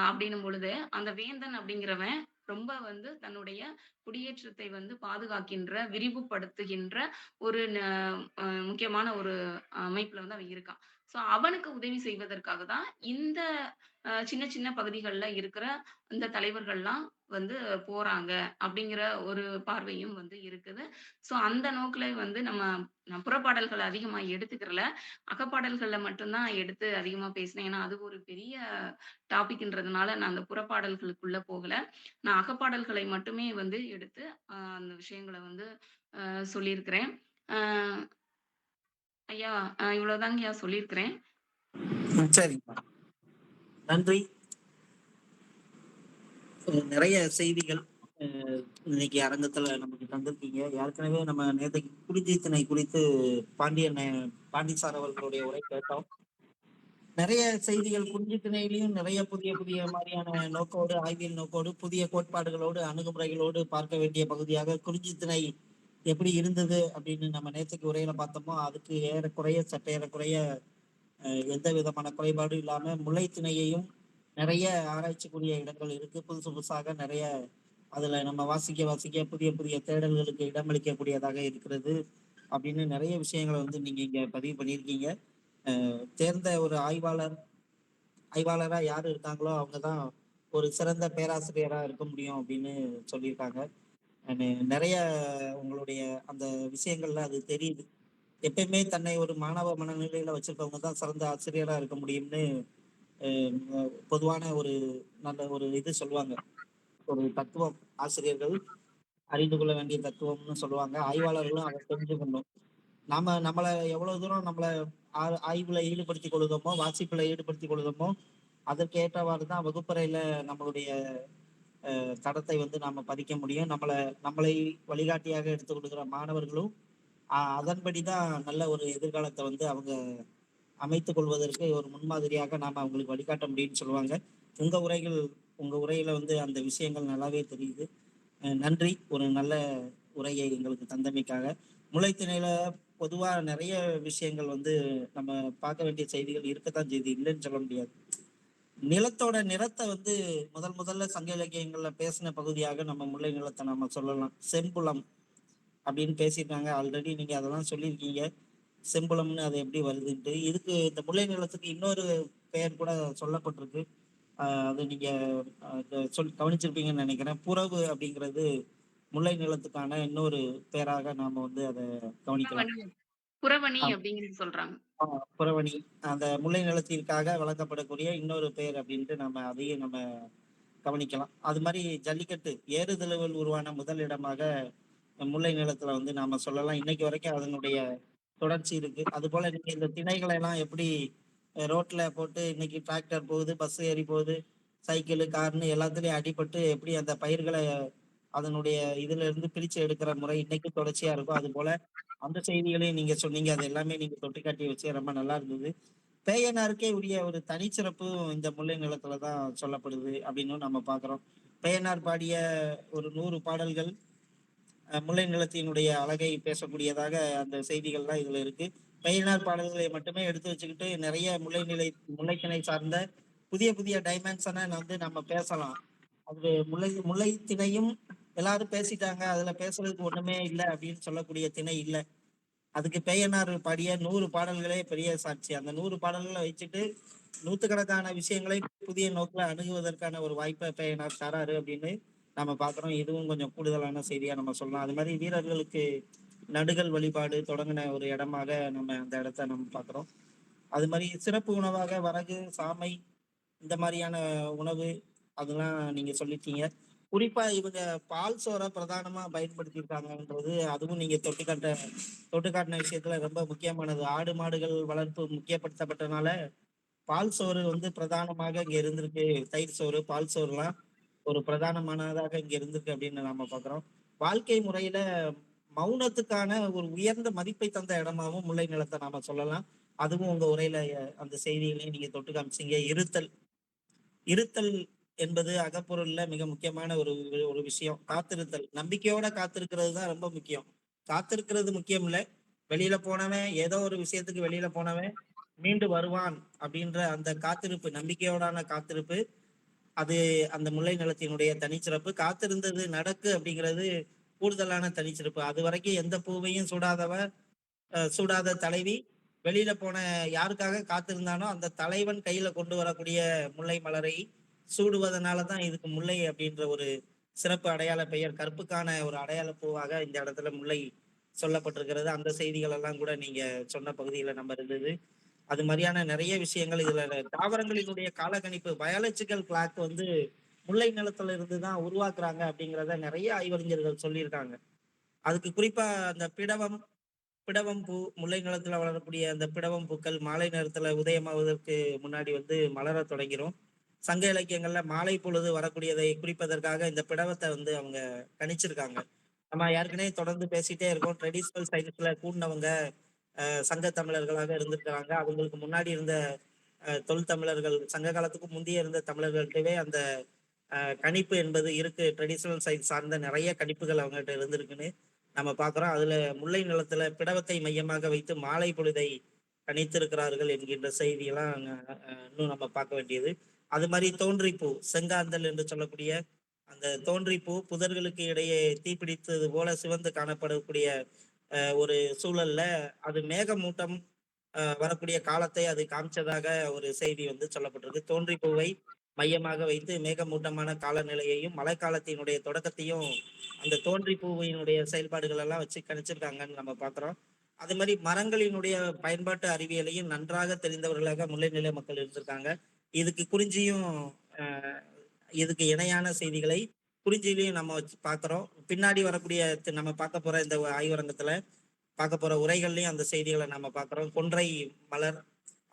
[SPEAKER 3] அப்படின்னும் பொழுது, அந்த வேந்தன் அப்படிங்கிறவன் ரொம்ப வந்து தன்னுடைய குடியேற்றத்தை வந்து பாதுகாக்கின்ற, விரிவுபடுத்துகின்ற ஒரு முக்கியமான ஒரு அமைப்புல வந்து அவன் இருக்கான். ஸோ அவனுக்கு உதவி செய்வதற்காக தான் இந்த சின்ன சின்ன பகுதிகள்ல இருக்கிற இந்த தலைவர்கள்லாம் வந்து போறாங்க அப்படிங்கிற ஒரு பார்வையும் வந்து இருக்குது. ஸோ அந்த நோக்குல வந்து நான் புறப்பாடல்கள அதிகமா எடுத்துக்கிறல. அகப்பாடல்கள்ல மட்டும் தான் எடுத்து அதிகமா பேசினேன். ஏன்னா, அது ஒரு பெரிய டாபிக்ன்றதுனால நான் அந்த புறப்பாடல்களுக்குள்ள போகல. நான் அகப்பாடல்களை மட்டுமே வந்து எடுத்து அந்த விஷயங்கள வந்து சொல்லியிருக்கிறேன். அ ஐயா இவ்வளோதாங்கய்யா சொல்லியிருக்கிறேன்.
[SPEAKER 1] சரிங்கம்மா. நன்றி. நிறைய செய்திகள் அ இன்னைக்கு அரங்கத்துல நமக்கு தந்திருக்கீங்க. ஏற்கனவே நம்ம நேத்தைக்கு குறிஞ்சி திணை குறித்து பாண்டி சார் அவர்களுடைய உரை கேட்டோம். நிறைய செய்திகள் குறிஞ்சி திணையிலயும் நிறைய புதிய புதிய மாரியான நோக்கோடு, ஆய்வியல் நோக்கோடு, புதிய கோட்பாடுகளோடு, அணுகுமுறைகளோடு பார்க்க வேண்டிய பகுதியாக குறிஞ்சி திணை எப்படி இருந்தது அப்படின்னு நம்ம நேத்தைக்கு உரையில பார்த்தோமோ, அதுக்கு சற்றேறக்குறைய எந்த விதமான குறைபாடும் இல்லாம முல்லை திணையையும் நிறைய ஆராய்ச்சிக்குரிய இடங்கள் இருக்கு. புதுசு புதுசாக நிறைய அதுல நம்ம வாசிக்க வாசிக்க புதிய புதிய தேடல்களுக்கு இடமளிக்கக்கூடியதாக இருக்கிறது அப்படின்னு நிறைய விஷயங்களை வந்து நீங்க இங்க பதிவு பண்ணியிருக்கீங்க. தேர்ந்த ஒரு ஆய்வாளரா யாரு இருக்காங்களோ அவங்கதான் ஒரு சிறந்த பேராசிரியரா இருக்க முடியும் அப்படின்னு சொல்லியிருக்காங்க. நிறைய உங்களுடைய அந்த விஷயங்கள்ல அது தெரியுது. எப்பயுமே தன்னை ஒரு மாணவ மனநிலையில வச்சிருக்கவங்க தான் சிறந்த ஆசிரியரா இருக்க முடியும்னு பொதுவான ஒரு நல்ல ஒரு இது சொல்லுவாங்க. ஒரு தத்துவம் ஆசிரியர்கள் அறிந்து கொள்ள வேண்டிய தத்துவம்னு சொல்லுவாங்க. ஆய்வாளர்களும் அதை தெரிஞ்சுக்கணும். நாம நம்மள எவ்வளவு தூரம் நம்மள ஆய்வுல ஈடுபடுத்திக் கொள்ளுதோமோ, வாசிப்புல ஈடுபடுத்திக் கொள்ளுதோமோ, அதற்கு ஏற்றவாறு தான் வகுப்பறையில நம்மளுடைய தடத்தை வந்து நாம பதிக்க முடியும். நம்மளை வழிகாட்டியாக எடுத்துக் கொடுக்கிற மாணவர்களும் அதன்படிதான் நல்ல ஒரு எதிர்காலத்தை வந்து அவங்க அமைத்துக் கொள்வதற்கு ஒரு முன்மாதிரியாக நாம அவங்களுக்கு வழிகாட்ட முடியும்னு சொல்லுவாங்க. உங்க உரையில வந்து அந்த விஷயங்கள் நல்லாவே தெரியுது. நன்றி. ஒரு நல்ல உரையை எங்களுக்கு தந்தமைக்காக. முல்லைத்திணையில பொதுவா நிறைய விஷயங்கள் வந்து நம்ம பார்க்க வேண்டிய செய்திகள் இருக்கத்தான் செய்யுது, இல்லைன்னு சொல்ல முடியாது. நிலத்தோட நிறத்தை வந்து முதல்ல சங்க இலக்கியங்கள்ல பேசின பகுதியாக நம்ம முல்லை நிலத்தை நம்ம சொல்லலாம். செம்புலம் அப்படின்னு பேசியிருக்காங்க. ஆல்ரெடி நீங்க அதெல்லாம் சொல்லியிருக்கீங்க. செம்புலம்னு அது எப்படி வருதுன்ட்டு. இதுக்கு இந்த முல்லை நிலத்துக்கு இன்னொரு பெயர் கூட சொல்லப்பட்டிருக்கு. அது நீங்க கவனிச்சிருப்பீங்கன்னு நினைக்கிறேன். புறவு அப்படிங்கிறது முல்லை நிலத்துக்கான இன்னொரு பெயராக நாம வந்து அதை கவனிக்கலாம்.
[SPEAKER 3] புறவணி புறவணி அப்படிங்கிறது சொல்றாங்க.
[SPEAKER 1] புறவணி அந்த முல்லை நிலத்திற்காக வழங்கப்படக்கூடிய இன்னொரு பெயர் அப்படின்ட்டு அதையும் நம்ம கவனிக்கலாம். அது மாதிரி ஜல்லிக்கட்டு ஏறுதழுவல் உருவான முதல் இடமாக முல்லை நிலத்துல வந்து நாம சொல்லலாம். இன்னைக்கு வரைக்கும் அதனுடைய தொடர்ச்சி இருக்கு. அது போல நீங்க இந்த திணைகளை எல்லாம் எப்படி ரோட்ல போட்டு இன்னைக்கு டிராக்டர் போகுது, பஸ் ஏறி போகுது, சைக்கிள், கார்னு எல்லாத்துலயும் அடிபட்டு எப்படி அந்த பயிர்களை அதனுடைய இதுல இருந்து பிரிச்சு எடுக்கிற முறை இன்னைக்கு தொடர்ச்சியா இருக்கும். அது போல அந்த செய்திகளையும் நீங்க சொன்னீங்க. அது எல்லாமே நீங்க தொட்டுக்காட்டி வச்சு ரொம்ப நல்லா இருந்தது. பேயனாருக்கே உரிய ஒரு தனிச்சிறப்பும் இந்த முல்லை நிலத்துல தான் சொல்லப்படுது அப்படின்னு நம்ம பாக்குறோம். பேயனார் பாடிய ஒரு 100 பாடல்கள் முல்லை நிலத்தினுடைய அழகை பேசக்கூடியதாக அந்த செய்திகள்லாம் இதுல இருக்கு. பெயனார் பாடல்களை மட்டுமே எடுத்து வச்சுக்கிட்டு நிறைய முல்லைத்திணை சார்ந்த புதிய புதிய டைமென்ஷனை வந்து நம்ம பேசலாம். அது முல்லை திணையும் எல்லாரும் பேசிட்டாங்க, அதுல பேசுறதுக்கு ஒண்ணுமே இல்லை அப்படின்னு சொல்லக்கூடிய திணை இல்லை. அதுக்கு பெயனார் பாடிய 100 பாடல்களே பெரிய சாட்சி. அந்த 100 பாடல்களை வச்சுட்டு நூத்துக்கணக்கான விஷயங்களை புதிய நோக்கில அணுகுவதற்கான ஒரு வாய்ப்பை பெயனார் தராரு அப்படின்னு நம்ம பாக்குறோம். இதுவும் கொஞ்சம் கூடுதலான செய்தியா நம்ம சொல்லலாம். அது மாதிரி வீரர்களுக்கு நடுகள் வழிபாடு தொடங்கின ஒரு இடமாக நம்ம அந்த இடத்த நம்ம பாக்குறோம். அது மாதிரி சிறப்பு உணவாக வரகு, சாமை இந்த மாதிரியான உணவு அதெல்லாம் நீங்க சொல்லிட்டீங்க. குறிப்பா இவங்க பால் சோறை பிரதானமா பயன்படுத்தியிருக்காங்கன்றது அதுவும் நீங்க தொட்டுக்காட்டின விஷயத்துல ரொம்ப முக்கியமானது. ஆடு மாடுகள் வளர்ப்பு முக்கியப்படுத்தப்பட்டனால பால் சோறு வந்து பிரதானமாக இங்க இருந்திருக்கு. தயிர் சோறு, பால் சோறுலாம் ஒரு பிரதானமானதாக இங்க இருந்திருக்கு அப்படின்னு நாம பாக்குறோம். வாழ்க்கை முறையில மௌனத்துக்கான ஒரு உயர்ந்த மதிப்பை தந்த இடமாவும் முல்லை நிலத்தை நாம சொல்லலாம். அதுவும் உங்க உரையில அந்த செய்திகளையும் நீங்க தொட்டு காமிச்சீங்க. இருத்தல் என்பது அகப்பொருள்ல மிக முக்கியமான ஒரு ஒரு விஷயம். காத்திருத்தல், நம்பிக்கையோட காத்திருக்கிறது தான் ரொம்ப முக்கியம். காத்திருக்கிறது முக்கியம் இல்ல, வெளியில போனவன் ஏதோ ஒரு விஷயத்துக்கு வெளியில போனவன் மீண்டு வருவான் அப்படின்ற அந்த காத்திருப்பு, நம்பிக்கையோடான காத்திருப்பு, அது அந்த முல்லை நிலத்தினுடைய தனிச்சிறப்பு. காத்திருந்தது நடக்கு அப்படிங்கிறது கூடுதலான தனிச்சிறப்பு. அது வரைக்கும் எந்த பூவையும் சூடாத தலைவி வெளியில போன யாருக்காக காத்திருந்தானோ அந்த தலைவன் கையில கொண்டு வரக்கூடிய முல்லை மலரை சூடுவதனாலதான் இதுக்கு முல்லை அப்படின்ற ஒரு சிறப்பு அடையாள பெயர், கற்புக்கான ஒரு அடையாள பூவாக இந்த இடத்துல முல்லை சொல்லப்பட்டிருக்கிறது. அந்த செய்திகள் எல்லாம் கூட நீங்க சொன்ன பகுதியில நம்ம இருந்தது. அது மாதிரியான நிறைய விஷயங்கள் இதுல தாவரங்களினுடைய காலக்கணிப்பு பயாலஜிக்கல் கிளாக் வந்து முல்லை நிலத்துல இருந்துதான் உருவாக்குறாங்க அப்படிங்கிறத நிறைய ஆய்வறிஞர்கள் சொல்லியிருக்காங்க. அதுக்கு குறிப்பா அந்த பிடவம் பூ, முல்லை நிலத்துல வளரக்கூடிய அந்த பிடவம் பூக்கள் மாலை நேரத்துல உதயமாவதற்கு முன்னாடி வந்து மலர தொடங்கிரும். சங்க இலக்கியங்கள்ல மாலை பொழுது வரக்கூடியதை குறிப்பதற்காக இந்த பிடவத்தை வந்து அவங்க கணிச்சிருக்காங்க. நம்ம ஏற்கனவே தொடர்ந்து பேசிட்டே இருக்கோம். ட்ரெடிஷ்னல் சயின்ஸ்ல கூடினவங்க சங்க தமிழர்களாக இருந்திருக்கிறாங்க. அவங்களுக்கு முன்னாடி இருந்த தொல் தமிழர்கள், சங்க காலத்துக்கு முந்தைய இருந்த தமிழர்கள்ட்டவே அந்த கணிப்பு என்பது இருக்கு. ட்ரெடிஷ்னல் சயின்ஸ் சார்ந்த நிறைய கணிப்புகள் அவங்ககிட்ட இருந்திருக்குன்னு நம்ம பாக்குறோம். அதுல முல்லை நிலத்துல பிடவத்தை மையமாக வைத்து மாலை பொழுதை கணித்திருக்கிறார்கள் என்கின்ற செய்தியெல்லாம் இன்னும் நம்ம பார்க்க வேண்டியது. அது மாதிரி தோன்றிப்பூ, செங்காந்தல் என்று சொல்லக்கூடிய அந்த தோன்றிப்பூ புதர்களுக்கு இடையே தீப்பிடித்தது போல சிவந்து காணப்படக்கூடிய ஒரு சூழல்ல அது மேகமூட்டம் வரக்கூடிய காலத்தை அது காமிச்சதாக ஒரு செய்தி வந்து சொல்லப்பட்டிருக்கு. தோன்றிப்பூவை மையமாக வைத்து மேகமூட்டமான காலநிலையையும் மழைக்காலத்தினுடைய தொடக்கத்தையும் அந்த தோன்றி பூவினுடைய செயல்பாடுகள் எல்லாம் வச்சு கணிச்சிருக்காங்கன்னு நம்ம பார்க்குறோம். அது மாதிரி மரங்களினுடைய பயன்பாட்டு அறிவியலையும் நன்றாக தெரிந்தவர்களாக முல்லைநிலை மக்கள் இருந்திருக்காங்க. இதுக்கு குறிஞ்சியும் இதுக்கு இணையான செய்திகளை குறிஞ்சியிலையும் நம்ம வச்சு பார்க்குறோம். பின்னாடி வரக்கூடிய நம்ம பார்க்க போற இந்த ஆய்வரங்கத்துல பார்க்க போற உரைகள்லையும் அந்த செய்திகளை நம்ம பார்க்குறோம். கொன்றை மலர்,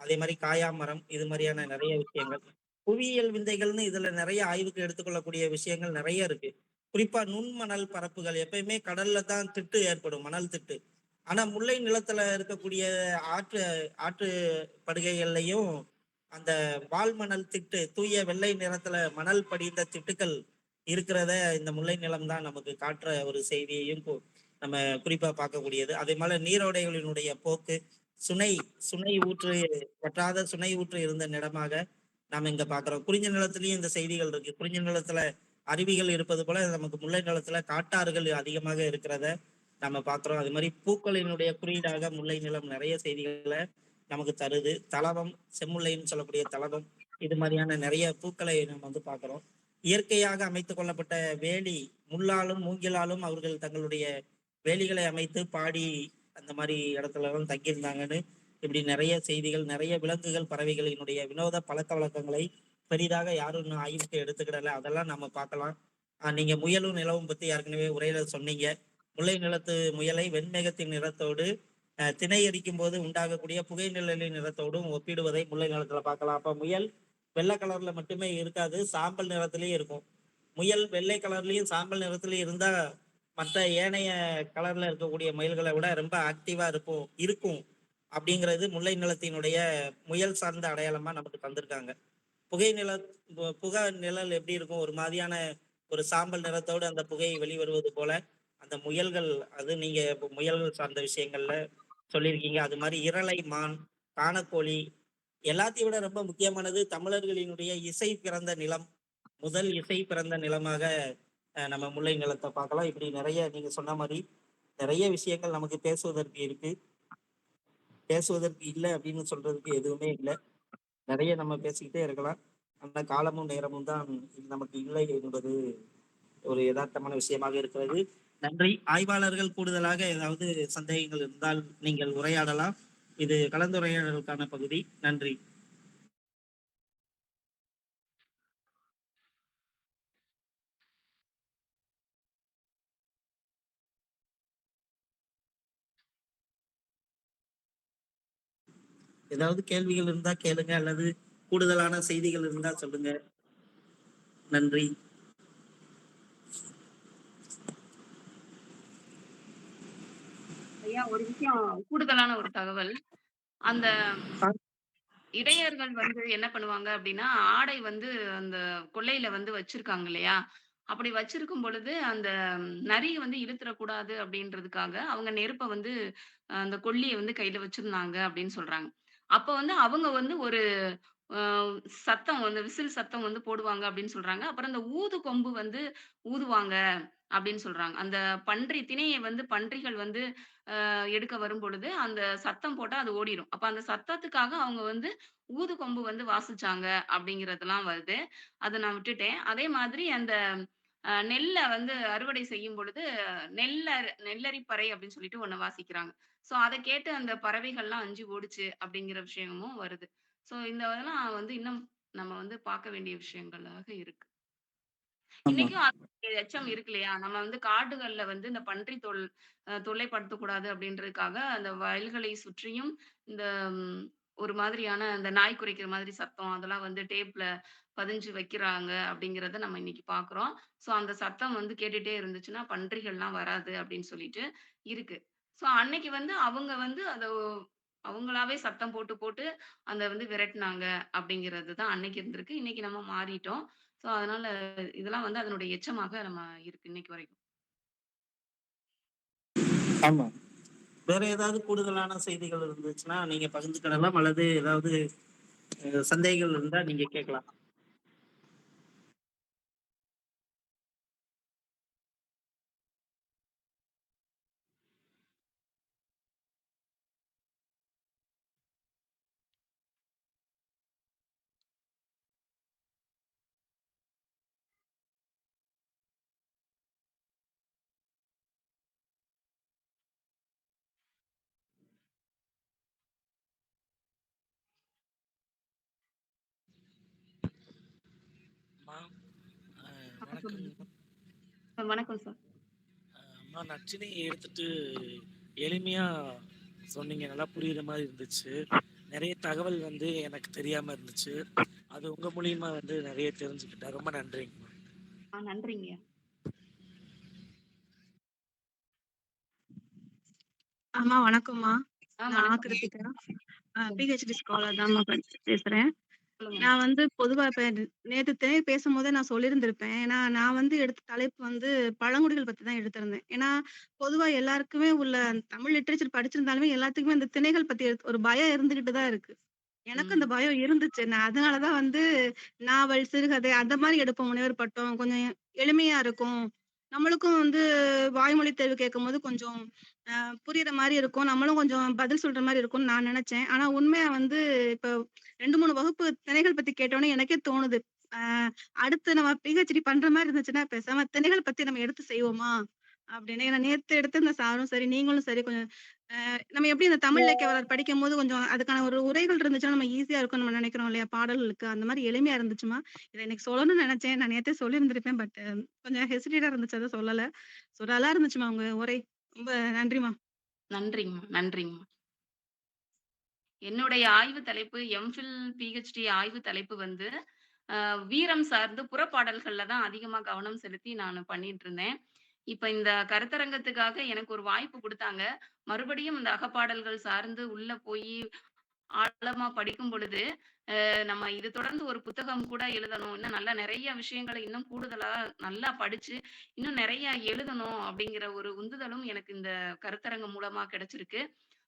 [SPEAKER 1] அதே மாதிரி காயாமரம், இது மாதிரியான நிறைய விஷயங்கள். புவியியல் விந்தைகள்னு இதுல நிறைய ஆய்வுக்கு எடுத்துக்கொள்ளக்கூடிய விஷயங்கள் நிறைய இருக்கு. குறிப்பா நுண்மணல் பரப்புகள் எப்பயுமே கடல்ல தான் திட்டு ஏற்படும், மணல் திட்டு. ஆனா முல்லை நிலத்துல இருக்கக்கூடிய ஆற்று ஆற்று படுகைகள்லையும் அந்த வால்மணல் திட்டு, தூய வெள்ளை நிறத்துல மணல் படிந்த திட்டுக்கள் இருக்கிறத இந்த முல்லை நிலம் தான் நமக்கு காட்டுற ஒரு செய்தியையும் நம்ம குறிப்பா பார்க்கக்கூடியது. அதே மாதிரி நீரோடைகளினுடைய போக்கு, சுனை சுனை ஊற்று வற்றாத சுனை ஊற்று இருந்த நிலமாக நாம இங்க பாக்குறோம். குறிஞ்சி நிலத்திலயும் இந்த செய்திகள் இருக்கு. குறிஞ்சி நிலத்துல அருவிகள் இருப்பது போல நமக்கு முல்லை நிலத்துல காட்டாறுகள் அதிகமாக இருக்கிறத நம்ம பாக்குறோம். அது மாதிரி பூக்களினுடைய குறியீடாக முல்லை நிலம் நிறைய செய்திகளை நமக்கு தருது. தலவம், செம்முல்லைன்னு சொல்லக்கூடிய தலவம், இது மாதிரியான நிறைய பூக்களை நம்ம வந்து பாக்குறோம். இயற்கையாக அமைத்துக் கொள்ளப்பட்ட வேலி, முள்ளாலும் மூங்கிலாலும் அவர்கள் தங்களுடைய வேலிகளை அமைத்து பாடி அந்த மாதிரி இடத்துல எல்லாம் தங்கியிருந்தாங்கன்னு இப்படி நிறைய செய்திகள், நிறைய விலங்குகள் பறவைகளினுடைய வினோத பழக்க வழக்கங்களை பெரிதாக யாரும் இன்னும் ஆய்வுக்கு எடுத்துக்கிடல. அதெல்லாம் நம்ம பார்க்கலாம். நீங்க முயலும் நிலவும் பத்தி ஏற்கனவே உரையில சொன்னீங்க. முல்லை நிலத்து முயலை வெண்மேகத்தின் நிறத்தோடு திணை அடிக்கும் போது உண்டாகக்கூடிய புகை நிழலின் நிறத்தோடும் ஒப்பிடுவதை முல்லை நிலத்துல பார்க்கலாம். அப்ப முயல் வெள்ளை கலர்ல மட்டுமே இருக்காது, சாம்பல் நிறத்திலயும் இருக்கும். முயல் வெள்ளை கலர்லயும் சாம்பல் நிறத்துலயும் இருந்தா மற்ற ஏனைய கலர்ல இருக்கக்கூடிய முயல்களை விட ரொம்ப ஆக்டிவா இருக்கும் அப்படிங்கிறது முல்லை நிலத்தினுடைய முயல் சார்ந்த அடையாளமா நமக்கு தந்திருக்காங்க. புகை நில புகை நிழல் எப்படி இருக்கும், ஒரு மாதிரியான ஒரு சாம்பல் நிறத்தோடு அந்த புகை வெளிவருவது போல அந்த முயல்கள், அது நீங்க முயல்கள் சார்ந்த விஷயங்கள்ல சொல்லியிருக்கீங்க. அது மாதிரி இரளை மான், காணக்கோழி, எல்லாத்தையும் விட ரொம்ப முக்கியமானது தமிழர்களினுடைய இசை பிறந்த நிலம், முதல் இசை பிறந்த நிலமாக நம்ம முல்லை நிலத்தை பார்க்கலாம். இப்படி நிறைய நீங்க சொன்ன மாதிரி நிறைய விஷயங்கள் நமக்கு பேசுவதற்கு இருக்கு. பேசுவதற்கு இல்லை அப்படின்னு சொல்றதுக்கு எதுவுமே இல்லை. நிறைய நம்ம பேசிக்கிட்டே இருக்கலாம். அந்த காலமும் நேரமும் தான் நமக்கு இல்லை என்பது ஒரு யதார்த்தமான விஷயமாக இருக்கிறது. நன்றி. ஆய்வாளர்கள் கூடுதலாக ஏதாவது சந்தேகங்கள் இருந்தால் நீங்கள் உரையாடலாம். இது கலந்துரையாடலுக்கான பகுதி. நன்றி. ஏதாவது கேள்விகள் இருந்தா கேளுங்க, அல்லது கூடுதலான செய்திகள் இருந்தா சொல்லுங்க. நன்றி.
[SPEAKER 3] ஐயா, ஒரு விஷயம், கூடுதலான ஒரு தகவல். அந்த இடையர்கள் வந்து என்ன பண்ணுவாங்க அப்படின்னா, ஆடை வந்து அந்த கொல்லையில வந்து வச்சிருக்காங்க இல்லையா? அப்படி வச்சிருக்கும் பொழுது, அந்த நரி வந்து இழுத்துறக்கூடாது அப்படின்றதுக்காக, அவங்க நெருப்ப வந்து அந்த கொள்ளிய வந்து கையில வச்சிருந்தாங்க அப்படின்னு சொல்றாங்க. அப்ப வந்து அவங்க வந்து ஒரு அ சத்தம் வந்து விசில் சத்தம் வந்து போடுவாங்க அப்படின்னு சொல்றாங்க. அப்புறம் அந்த ஊது கொம்பு வந்து ஊதுவாங்க அப்படின்னு சொல்றாங்க. அந்த திணைய வந்து பன்றிகள் வந்து எடுக்க வரும்பொழுது, அந்த சத்தம் போட்டா அது ஓடிரும். அப்ப அந்த சத்தத்துக்காக அவங்க வந்து ஊது கொம்பு வந்து வாசிச்சாங்க அப்படிங்கிறதெல்லாம் வருது. அத நான் விட்டுட்டேன். அதே மாதிரி அந்த நெல்ல வந்து அறுவடை செய்யும் பொழுது, நெல்லரிப்பறை அப்படின்னு சொல்லிட்டு ஒண்ணு வாசிக்கிறாங்க. ஸோ அத கேட்டு அந்த பறவைகள்லாம் அஞ்சி ஓடுச்சு அப்படிங்கிற விஷயமும் வருது. ஸோ இந்த இதெல்லாம் வந்து இன்னும் நம்ம வந்து பார்க்க வேண்டிய விஷயங்களாக இருக்கு.
[SPEAKER 1] ஆமா.
[SPEAKER 3] இன்னைக்கும் அந்த எச்சம் இருக்கு இல்லையா? நம்ம வந்து காடுகள்ல வந்து இந்த பன்றி தொல்லைப்படுத்தக்கூடாது அப்படின்றதுக்காக, அந்த வயல்களை சுற்றியும் இந்த ம் ஒரு மாதிரியான அந்த நாய் குரைக்கிற மாதிரி சத்தம், அதெல்லாம் வந்து டேப்ல பதிஞ்சு வைக்கிறாங்க அப்படிங்கிறத நம்ம இன்னைக்கு பார்க்குறோம். ஸோ அந்த சத்தம் வந்து கேட்டுட்டே இருந்துச்சுன்னா, பன்றிகள்லாம் வராது அப்படின்னு சொல்லிட்டு இருக்கு. ஸோ அன்னைக்கு வந்து அவங்க வந்து அவங்களாவே சத்தம் போட்டு, போட்டு அந்த வந்து விரட்டுனாங்க அப்படிங்கிறது தான் அன்னைக்கு இருந்திருக்கு. இன்னைக்கு நம்ம மாறிட்டோம். ஸோ அதனால இதெல்லாம் வந்து அதனுடைய எச்சமாக நம்ம இருக்கு இன்னைக்கு வரைக்கும்.
[SPEAKER 1] ஆமா. வேற ஏதாவது கூடுதலான செய்திகள் இருந்துச்சுன்னா நீங்க பகிர்ந்துக்கிடலாம், அல்லது ஏதாவது சந்தேகங்கள் இருந்தா நீங்க கேட்கலாம்.
[SPEAKER 5] வணக்கங்க.
[SPEAKER 3] வணக்கம் சார்.
[SPEAKER 5] அம்மா நச்சினையை எடுத்துட்டு எளிமையா சொன்னீங்க. நல்லா புரியுற மாதிரி இருந்துச்சு. நிறைய தகவல் வந்து எனக்கு தெரியாம இருந்துச்சு. அது உங்க மூலியமா வந்து நிறைய தெரிஞ்சுக்கிட்டேன். ரொம்ப நன்றிங்கம்மா.
[SPEAKER 3] நன்றிங்கய்யா.
[SPEAKER 6] அம்மா வணக்கம்மா. நான்
[SPEAKER 3] வணக்கம்.
[SPEAKER 6] கிருத்திகா. பிஹெச்டி ஸ்காலர் தான்மா பேசுறேன்.
[SPEAKER 3] சொல்லுங்க.
[SPEAKER 6] நான் வந்து பொதுவா இப்ப நேத்து திணை பேசும்போதே நான் சொல்லியிருந்திருப்பேன். ஏன்னா, நான் வந்து எடுத்த தலைப்பு வந்து பழங்குடிகள் பத்தி தான் எடுத்திருந்தேன். ஏன்னா, பொதுவா எல்லாருக்குமே உள்ள தமிழ் லிட்டரேச்சர் படிச்சிருந்தாலுமே எல்லாத்துக்குமே அந்த திணைகள் பத்தி ஒரு பயம் இருந்துகிட்டு தான் இருக்கு. எனக்கு அந்த பயம் இருந்துச்சு. நான் அதனால தான் வந்து நாவல், சிறுகதை அந்த மாரி எடுப்போம். முனைவர் பட்டம் கொஞ்சம் எளிமையா இருக்கும். நம்மளுக்கும் வந்து வாய்மொழி தேர்வு கேட்கும்போது கொஞ்சம் புரியிற மாரி இருக்கும். நம்மளும் கொஞ்சம் பதில் சொல்ற மாரி இருக்கும்னு நான் நெனச்சேன். ஆனா உண்மையா வந்து இப்ப 2, 3 வகுப்பு திணைகள் பத்தி கேட்டோனே எனக்கே தோணுது. அ அடுத்து நம்ம பிஹெச்டி பண்ற மாரி இருந்துச்சுன்னா, பேசாம திணைகள் பத்தி நம்ம எடுத்து செய்வோமா? அப்படின்னு. ஏன்னா நேத்து எடுத்த இந்த சாரும் சரி, நீங்களும் சரி கொஞ்சம் நம்ம எப்படி இந்த தமிழ் இலக்கிய வரலாறு படிக்கும்போது கொஞ்சம் அதுக்கான ஒரு உரைகள் இருந்துச்சுன்னா, நம்ம ஈஸியா இருக்கும்னு நம்ம நெனைக்கிறோம் இல்லையா? பாடல்களுக்கு. அந்த மாரி எளிமையா இருந்துச்சுமா. இத இன்னைக்கு சொல்லணும்னு நெனச்சேன். நான் நேத்தே சொல்லியிருந்திருப்பேன். பட் கொஞ்சம் ஹெசிடேட்டா இருந்துச்சு. அதான் சொல்லல. ஸோ நல்லா இருந்துச்சுமா உங்க உரை. ரொம்ப நன்றிம்மா.
[SPEAKER 3] நன்றிங்கம்மா. என்னுடைய ஆய்வு தலைப்பு எம்ஃபில், பிஹெச்டி ஆய்வு தலைப்பு வந்து வீரம் சார்ந்து புறப்பாடல்கள்ல தான் அதிகமா கவனம் செலுத்தி நானு பண்ணிட்டு இருந்தேன். இப்ப இந்த கருத்தரங்கத்துக்காக எனக்கு ஒரு வாய்ப்பு குடுத்தாங்க. மறுபடியும் இந்த அகப்பாடல்கள் சார்ந்து உள்ள போயி ஆழமா படிக்கும் பொழுது, நம்ம இது தொடர்ந்து ஒரு புத்தகம் கூட எழுதணும். இன்னும் நல்லா நெறைய விஷயங்கள இன்னும் கூடுதலா நல்லா படிச்சு, இன்னும் நெறைய எழுதணும் அப்படிங்கிற ஒரு உந்துதலும் எனக்கு இந்த கருத்தரங்கம் மூலமா கிடைச்சிருக்கு.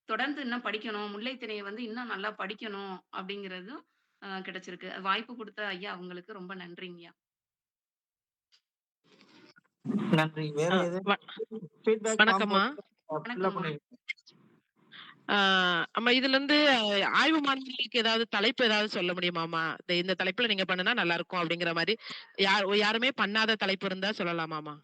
[SPEAKER 3] தொடர்ந்து இன்னும் படிக்கணும். முல்லைத் திணைய வந்து இன்னும் நல்லா படிக்கணும் அப்படிங்கிறதும் கிடைச்சிருக்கு. வாய்ப்பு குடுத்த ஐயா அவங்களுக்கு ரொம்ப நன்றிங்கய்யா.
[SPEAKER 1] நன்றி. வேற
[SPEAKER 7] அ
[SPEAKER 1] ஏதேனும்
[SPEAKER 7] வ
[SPEAKER 1] ஃபீட்பேக் ஃபார்ம்
[SPEAKER 7] வணக்கம்மா.
[SPEAKER 1] ஃபில் அப்
[SPEAKER 3] வணக்கம்மா.
[SPEAKER 1] பண்ணி
[SPEAKER 7] அம்மா இதுலருந்து ஆய்வு மாணவிகளுக்கு ஏதாவது தலைப்பு ஏதாவது சொல்ல முடியுமாம்மா? இந்த தலைப்புல நீங்க பண்ணுனா நல்லாருக்கும் அப்படிங்கிற மாரி, யாருமே பண்ணாத தலைப்பு இருந்தா சொல்லலாமாம்மா?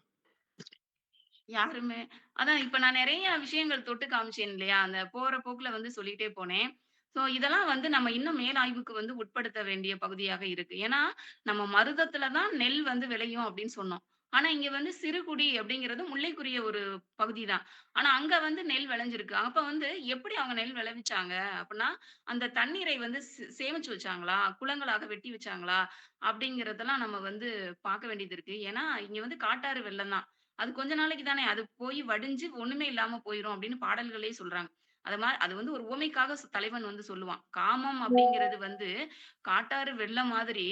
[SPEAKER 3] யாருமே அதான் இப்ப நான் நெறைய விஷயங்கள் தொட்டு காமிச்சேன் இல்லையா? அந்த போற போக்குல வந்து சொல்லிட்டே போனேன். ஸோ இதெல்லாம் வந்து நம்ம இன்னும் மேலாய்வுக்கு வந்து உட்படுத்த வேண்டிய பகுதியாக இருக்கு. ஏன்னா, நம்ம மருதத்துல தான் நெல் வந்து விளையும் அப்படின்னு சொன்னோம். ஆனா இங்க வந்து சிறுகுடி அப்படிங்கிறது முல்லைக்குரிய ஒரு பகுதி தான். ஆனா அங்க வந்து நெல் விளைஞ்சிருக்கு. அப்ப வந்து எப்படி அவங்க நெல் விளைவிச்சாங்க? அப்பன்னா அந்த தண்ணீரை வந்து சேமிச்சு வச்சாங்களா? குளங்களாக வெட்டி வச்சாங்களா? அப்படிங்கிறதெல்லாம் நம்ம வந்து பார்க்க வேண்டியது இருக்கு. ஏன்னா, இங்க வந்து காட்டாறு வெள்ளம் தான். அது கொஞ்ச நாளைக்கு தானே. அது போய் வடிஞ்சு ஒண்ணுமே இல்லாம போயிரும் அப்படின்னு பாடல்களே சொல்றாங்க. அது வந்து ஒரு உவமைக்காக தலைவன் வந்து சொல்லுவான். காமம் அப்படிங்கிறது வந்து காட்டாறு வெள்ளம் மாதிரி,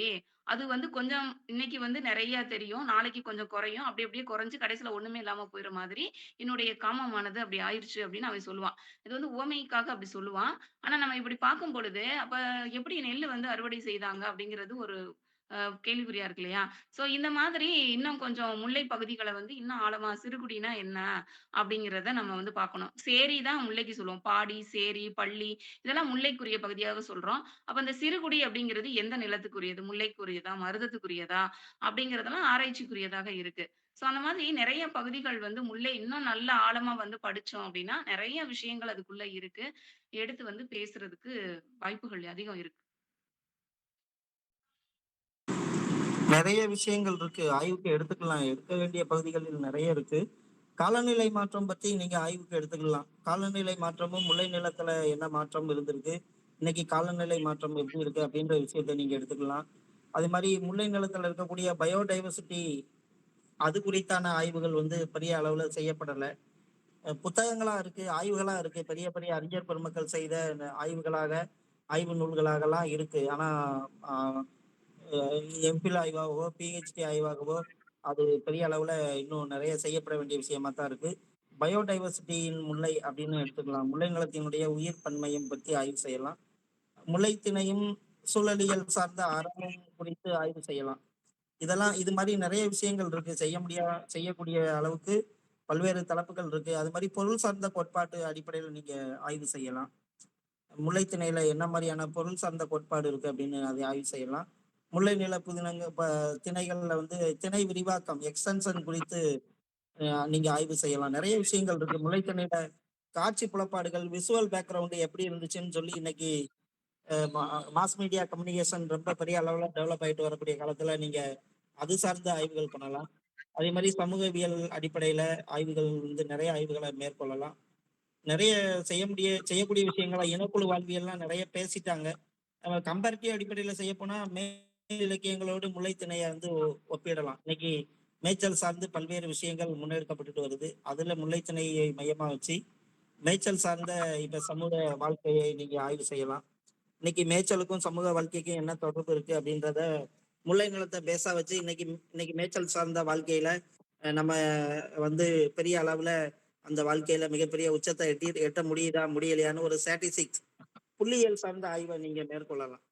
[SPEAKER 3] அது வந்து கொஞ்சம் இன்னைக்கு வந்து நெறைய தெரியும். நாளைக்கு கொஞ்சம் குறையும். அப்படி அப்படியே குறைஞ்சு கடைசியில ஒண்ணுமே இல்லாம போயிற மாதிரி, என்னுடைய காமமானது அப்படி ஆயிருச்சு அப்படின்னு அவன் சொல்லுவான். இது வந்து உவமைக்காக அப்படி சொல்லுவான். ஆனா நம்ம இப்படி பார்க்கும் பொழுது, அப்ப எப்படி நெல்லு வந்து அறுவடை செய்தாங்க அப்படிங்கிறது ஒரு கேள்விக்குறியா இருக்கு இல்லையா? சோ இந்த மாதிரி இன்னும் கொஞ்சம் முல்லை பகுதிகள வந்து இன்னும் ஆழமா சிறுகுடினா என்ன? அப்படிங்கிறத நம்ம வந்து பார்க்கணும். சேரி தான் முல்லைக்கு சொல்லுவோம். பாடி, சேரி, பள்ளி இதெல்லாம் முல்லைக்குரிய பகுதியாக சொல்றோம். அப்ப அந்த சிறுகுடி அப்படிங்கிறது எந்த நிலத்துக்குரியது? முல்லைக்குரியதா? மருதத்துக்குரியதா? அப்படிங்கிறதெல்லாம் ஆராய்ச்சிக்குரியதாக இருக்கு. சோ அந்த மாதிரி நெறைய பகுதிகள் வந்து முல்லை இன்னும் நல்ல ஆழமா வந்து படிச்சோம் அப்படின்னா, நெறைய விஷயங்கள் அதுக்குள்ள இருக்கு. எடுத்து வந்து பேசுறதுக்கு வாய்ப்புகள் அதிகம் இருக்கு.
[SPEAKER 1] நெறைய விஷயங்கள் இருக்கு. ஆய்வுக்கு எடுத்துக்கலாம். எடுக்க வேண்டிய பகுதிகளில் நெறைய இருக்கு. காலநிலை மாற்றம் பத்தி நீங்க ஆய்வுக்கு எடுத்துக்கலாம். காலநிலை மாற்றமும் முல்லை நிலத்துல என்ன மாற்றம் இருந்திருக்கு? இன்னைக்கு காலநிலை மாற்றம் எப்படி இருக்கு? அப்படின்ற விஷயத்த நீங்க எடுத்துக்கலாம். அது மாரி முல்லை நிலத்துல இருக்கக்கூடிய பயோடைவர்சிட்டி அது குறித்தான ஆய்வுகள் வந்து பெரிய அளவுல செய்யப்படல. புத்தகங்களா இருக்கு, ஆய்வுகளா இருக்கு. பெரிய பெரிய அறிஞர் பெருமக்கள் செய்த ஆய்வுகளாக, ஆய்வு நூல்களாகலாம் இருக்கு. ஆனா, அ எம்பில் ஆய்வாகவோ, பிஹெச்டி ஆய்வாகவோ அது பெரிய அளவுல இன்னும் நிறைய செய்யப்பட வேண்டிய விஷயமா தான் இருக்கு. பயோடைவர்சிட்டியின் முல்லை அப்படின்னு எடுத்துக்கலாம். முல்லை நிலத்தினுடைய உயிர் பன்மையும் பத்தி ஆய்வு செய்யலாம். முல்லைத்திணையும் சூழலியல் சார்ந்த அறமும் குறித்து ஆய்வு செய்யலாம். இதெல்லாம் இது மாதிரி நிறைய விஷயங்கள் இருக்கு. செய்யக்கூடிய அளவுக்கு பல்வேறு தலைப்புகள் இருக்கு. அது மாதிரி பொருள் சார்ந்த கோட்பாட்டு அடிப்படையில நீங்க ஆய்வு செய்யலாம். முல்லைத்திணையில என்ன மாதிரியான பொருள் சார்ந்த கோட்பாடு இருக்கு அப்படின்னு அதை ஆய்வு செய்யலாம். முல்லை நில திணைகள்ல வந்து திணை விரிவாக்கம் எக்ஸ்டென்ஷன் குறித்து நீங்க ஆய்வு செய்யலாம். நிறைய விஷயங்கள் இருக்கு. முல்லைத்திணையில காட்சி புலப்பாடுகள் விசுவல் பேக்ரவுண்ட் எப்படி இருந்துச்சுன்னு சொல்லி இன்னைக்கு மாஸ் மீடியா கம்யூனிகேஷன் ரொம்ப பெரிய அளவுல டெவலப் ஆயிட்டு வரக்கூடிய காலத்துல நீங்க அது சார்ந்த ஆய்வுகள் பண்ணலாம். அதே மாதிரி சமூகவியல் அடிப்படையில ஆய்வுகள் வந்து நிறைய ஆய்வுகளை மேற்கொள்ளலாம். நிறைய செய்யக்கூடிய விஷயங்களா இனக்குழு வாழ்வியல்லாம் நிறைய பேசிட்டாங்க. நம்ம கம்பேரிட்டிவ் அடிப்படையில செய்யப்போனா மேல் இலக்கியங்களோடு முல்லைத்திணையை வந்து ஒப்பிடலாம். இன்னைக்கு மேய்ச்சல் சார்ந்து பல்வேறு விஷயங்கள் முன்னெடுக்கப்பட்டுட்டு வருது. அதுல முல்லைத்திணையை மையமா வச்சு மேய்ச்சல் சார்ந்த இப்ப சமூக வாழ்க்கையை நீங்க ஆய்வு செய்யலாம். இன்னைக்கு மேய்ச்சலுக்கும் சமூக வாழ்க்கைக்கும் என்ன தொடர்பு இருக்கு அப்படின்றத முல்லை நிலத்தை பேஸா வச்சு இன்னைக்கு மேய்ச்சல் சார்ந்த வாழ்க்கையில நம்ம வந்து பெரிய அளவுல அந்த வாழ்க்கையில மிகப்பெரிய உச்சத்தை எட்ட முடியுதா முடியலையான்னு ஒரு ஸ்டாட்டிஸ்டிக்ஸ் புள்ளியியல் சார்ந்த ஆய்வை நீங்க மேற்கொள்ளலாம்.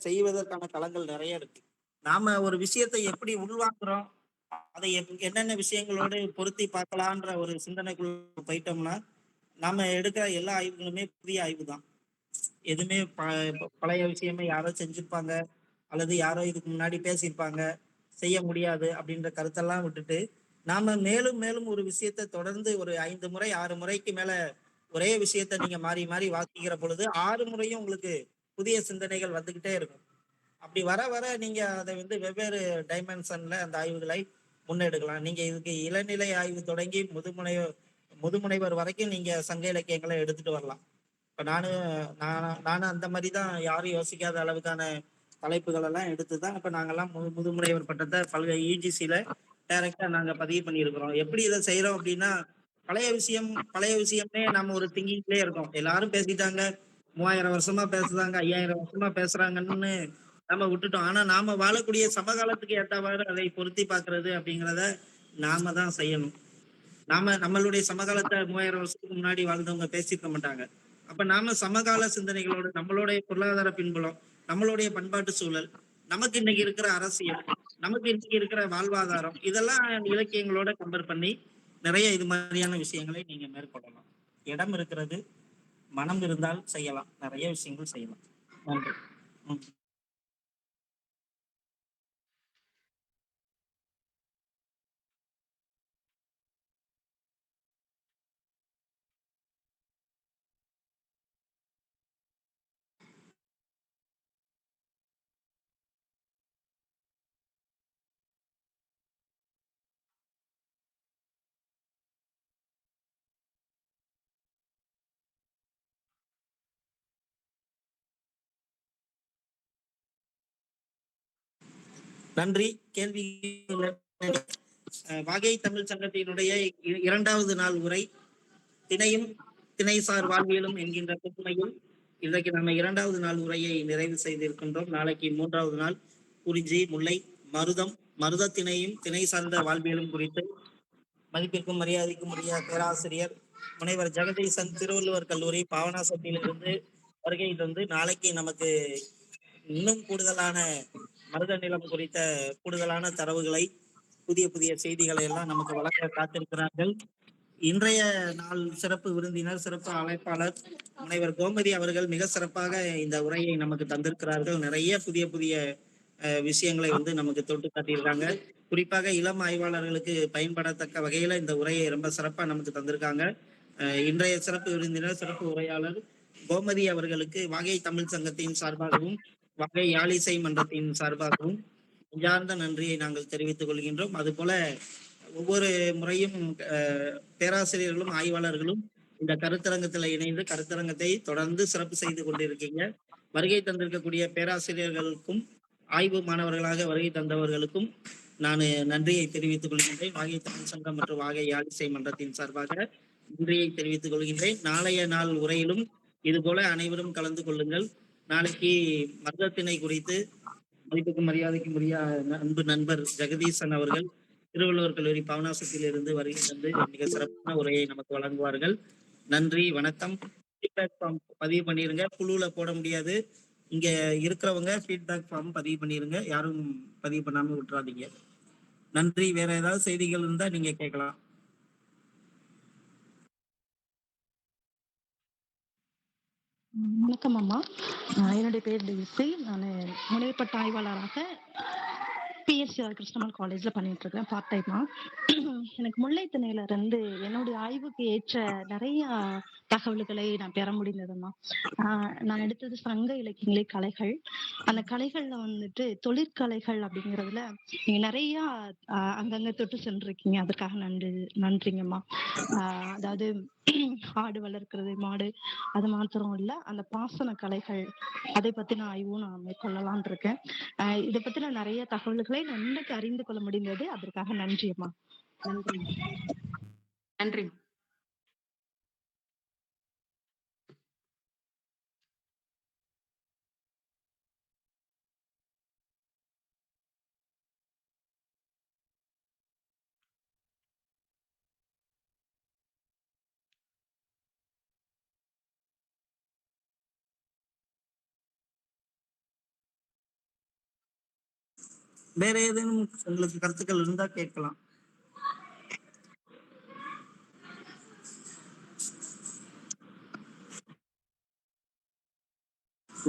[SPEAKER 1] செய்வதற்கான களங்கள் நிறைய இருக்கு. நாம ஒரு விஷயத்தை எப்படி உள்வாங்குறோம், அதை என்னென்ன விஷயங்களோடு பொருத்தி பார்க்கலான்ற ஒரு சிந்தனைக்குள்ள போயிட்டோம்னா நாம எடுக்கிற எல்லா ஆய்வுகளுமே புதிய ஆய்வு தான். எதுவுமே பழைய விஷயமே யாரோ செஞ்சிருப்பாங்க அல்லது யாரோ இதுக்கு முன்னாடி பேசியிருப்பாங்க செய்ய முடியாது அப்படின்ற கருத்தெல்லாம் விட்டுட்டு நாம மேலும் மேலும் ஒரு விஷயத்தை தொடர்ந்து ஒரு 5 முறை 6 முறைக்கு மேல ஒரே விஷயத்த நீங்க மாறி மாறி வாசிக்கிற பொழுது 6 முறையும் உங்களுக்கு புதிய சிந்தனைகள் வந்துகிட்டே இருக்கும். அப்படி வர வர நீங்க அதை வந்து வெவ்வேறு டைமென்ஷன்ல அந்த ஆய்வுகளை முன்னெடுக்கலாம். நீங்க இதுக்கு இளநிலை ஆய்வு தொடங்கி முதுமுனைவர் வரைக்கும் நீங்க சங்க இலக்கியங்களை எடுத்துட்டு வரலாம். இப்ப நானும் அந்த மாதிரி தான் யாரும் யோசிக்காத அளவுக்கான தலைப்புகள் எல்லாம் எடுத்துதான் இப்ப நாங்கெல்லாம் முதுமுனைவர் பட்டத்தை பல்வேறு யூஜிசியில டைரக்டா நாங்க பதிவு பண்ணியிருக்கிறோம். எப்படி இதை செய்யறோம் அப்படின்னா பழைய விஷயமே நம்ம ஒரு திங்கிங்லயே இருக்கோம். எல்லாரும் பேசிட்டாங்க, 3000 வருஷமா பேசுறாங்க, 5000 வருஷமா பேசுறாங்கன்னு நம்ம விட்டுட்டோம். ஆனா நாம வாழக்கூடிய சமகாலத்துக்கு ஏற்றவாறு அதை பொருத்தி பார்க்கிறது அப்படிங்கிறத நாம தான் செய்யணும். நம்மளுடைய சமகாலத்தை 3000 வருஷத்துக்கு முன்னாடி வாழ்ந்தவங்க பேசியிருக்க மாட்டாங்க. அப்ப நாம சமகால சிந்தனைகளோட நம்மளுடைய பொருளாதார பின்புலம், நம்மளுடைய பண்பாட்டு சூழல், நமக்கு இன்னைக்கு இருக்கிற அரசியல், நமக்கு இன்னைக்கு இருக்கிற வாழ்வாதாரம், இதெல்லாம் இலக்கியங்களோட கம்பேர் பண்ணி நிறைய இது மாதிரியான விஷயங்களை நீங்க மேற்கொள்ளலாம். இடம் இருக்கிறது, மனம் இருந்தால் செய்யலாம். நிறைய விஷயங்கள் செய்யலாம். நன்றி. நன்றி. கேள்வி வாகை தமிழ் சங்கத்தினுடைய 2வது நாள் உரை திணையும் திணைசார் வாழ்வியலும் என்கின்ற புதுமையில் இன்றைக்கு நம்ம 2வது நாள் உரையை நிறைவு செய்திருக்கின்றோம். நாளைக்கு 3வது நாள் குறிஞ்சி, முல்லை, மருதத்திணையும் திணை சார்ந்த வாழ்வியலும் குறித்து மதிப்பிற்கும் மரியாதைக்கும் உரிய பேராசிரியர் முனைவர் ஜெகதீசன் திருவள்ளுவர் கல்லூரி பாவனாசத்திலிருந்து வருகை தந்து நாளைக்கு நமக்கு இன்னும் கூடுதலான மருத நிலம் குறித்த கூடுதலான தரவுகளை புதிய செய்திகளை எல்லாம் நமக்கு வழங்க காத்திருக்கிறார்கள். இன்றைய நாள் சிறப்பு விருந்தினர் சிறப்பு அழைப்பாளர் முனைவர் கோமதி அவர்கள் மிக சிறப்பாக இந்த உரையை நமக்கு தந்திருக்கிறார்கள். நிறைய புதிய விஷயங்களை வந்து நமக்கு தொட்டு காட்டியிருக்காங்க. குறிப்பாக இளம் ஆய்வாளர்களுக்கு பயன்படத்தக்க வகையில இந்த உரையை ரொம்ப சிறப்பா நமக்கு தந்திருக்காங்க. இன்றைய சிறப்பு விருந்தினர் சிறப்பு உரையாளர் கோமதி அவர்களுக்கு வாகை தமிழ் சங்கத்தின் சார்பாகவும் வாகை யாழிசை மன்றத்தின் சார்பாகவும் நெஞ்சார்ந்த நன்றியை நாங்கள் தெரிவித்துக் கொள்கின்றோம். அதுபோல ஒவ்வொரு முறையும் பேராசிரியர்களும் ஆய்வாளர்களும் இந்த கருத்தரங்கத்தில் இணைந்து கருத்தரங்கத்தை தொடர்ந்து சிறப்பு செய்து கொண்டிருக்கீங்க. வருகை தந்திருக்கக்கூடிய பேராசிரியர்களுக்கும் ஆய்வு மாணவர்களாக வருகை தந்தவர்களுக்கும் நான் நன்றியை தெரிவித்துக் கொள்கின்றேன். வாகை தமிழ் சங்கம் மற்றும் வாகை யாழிசை மன்றத்தின் சார்பாக நன்றியை தெரிவித்துக் கொள்கின்றேன். நாளைய நாள் உரையிலும் இது போல அனைவரும் கலந்து கொள்ளுங்கள். நாளைக்கு மருதத்திணை குறித்து மதிப்புக்கும் மரியாதைக்கும் உரிய அன்பு நண்பர் ஜெகதீசன் அவர்கள் திருவள்ளுவர் கல்லூரி பாவனாசத்தில் இருந்து வருகை தந்து மிக சிறப்பான உரையை நமக்கு வழங்குவார்கள். நன்றி, வணக்கம். ஃபீட்பேக் ஃபார்ம் பதிவு பண்ணிருங்க. குழுல போட முடியாது. இங்க இருக்கிறவங்க ஃபீட்பேக் ஃபார்ம் பதிவு பண்ணிருங்க. யாரும் பதிவு பண்ணாம விட்டுறாதீங்க. நன்றி. வேற ஏதாவது செய்திகள் இருந்தா நீங்க கேட்கலாம்.
[SPEAKER 8] வணக்கம் அம்மா. என்னுடைய பேர் இசை. நான் முனைப்பட்ட ஆய்வாளராக பிஎஸ்சி கிருஷ்ணம்மாள் காலேஜ்ல பண்ணிட்டு இருக்கேன் பார்ட் டைமா. எனக்கு முல்லைத்திணையில இருந்து என்னுடைய ஆய்வுக்கு ஏற்ற நிறைய தகவல்களை நான் பெற முடிந்ததும்மா. நான் எடுத்தது சங்க இலக்கியங்களே கலைகள். அந்த கலைகள்ல வந்துட்டு தொழிற்கலைகள் அப்படிங்கிறதுல நீங்க நிறைய அங்கங்க தொட்டு சென்றிருக்கீங்க. அதற்காக நன்றிங்கம்மா. அதாவது ஆடு வளர்க்கிறது, மாடு, அது மாத்திரம் இல்ல, அந்த பாசன கலைகள் அதை பத்தின ஆய்வும் நான் மேற்கொள்ளலான் இருக்கேன். இதை பத்தின நிறைய தகவல்களை நான் இன்னைக்கு அறிந்து கொள்ள முடிந்தது. அதற்காக நன்றியம்மா. நன்றி.
[SPEAKER 3] நன்றி.
[SPEAKER 1] வேற ஏதேனும் உங்களுக்கு கருத்துக்கள் இருந்தா கேட்கலாம்.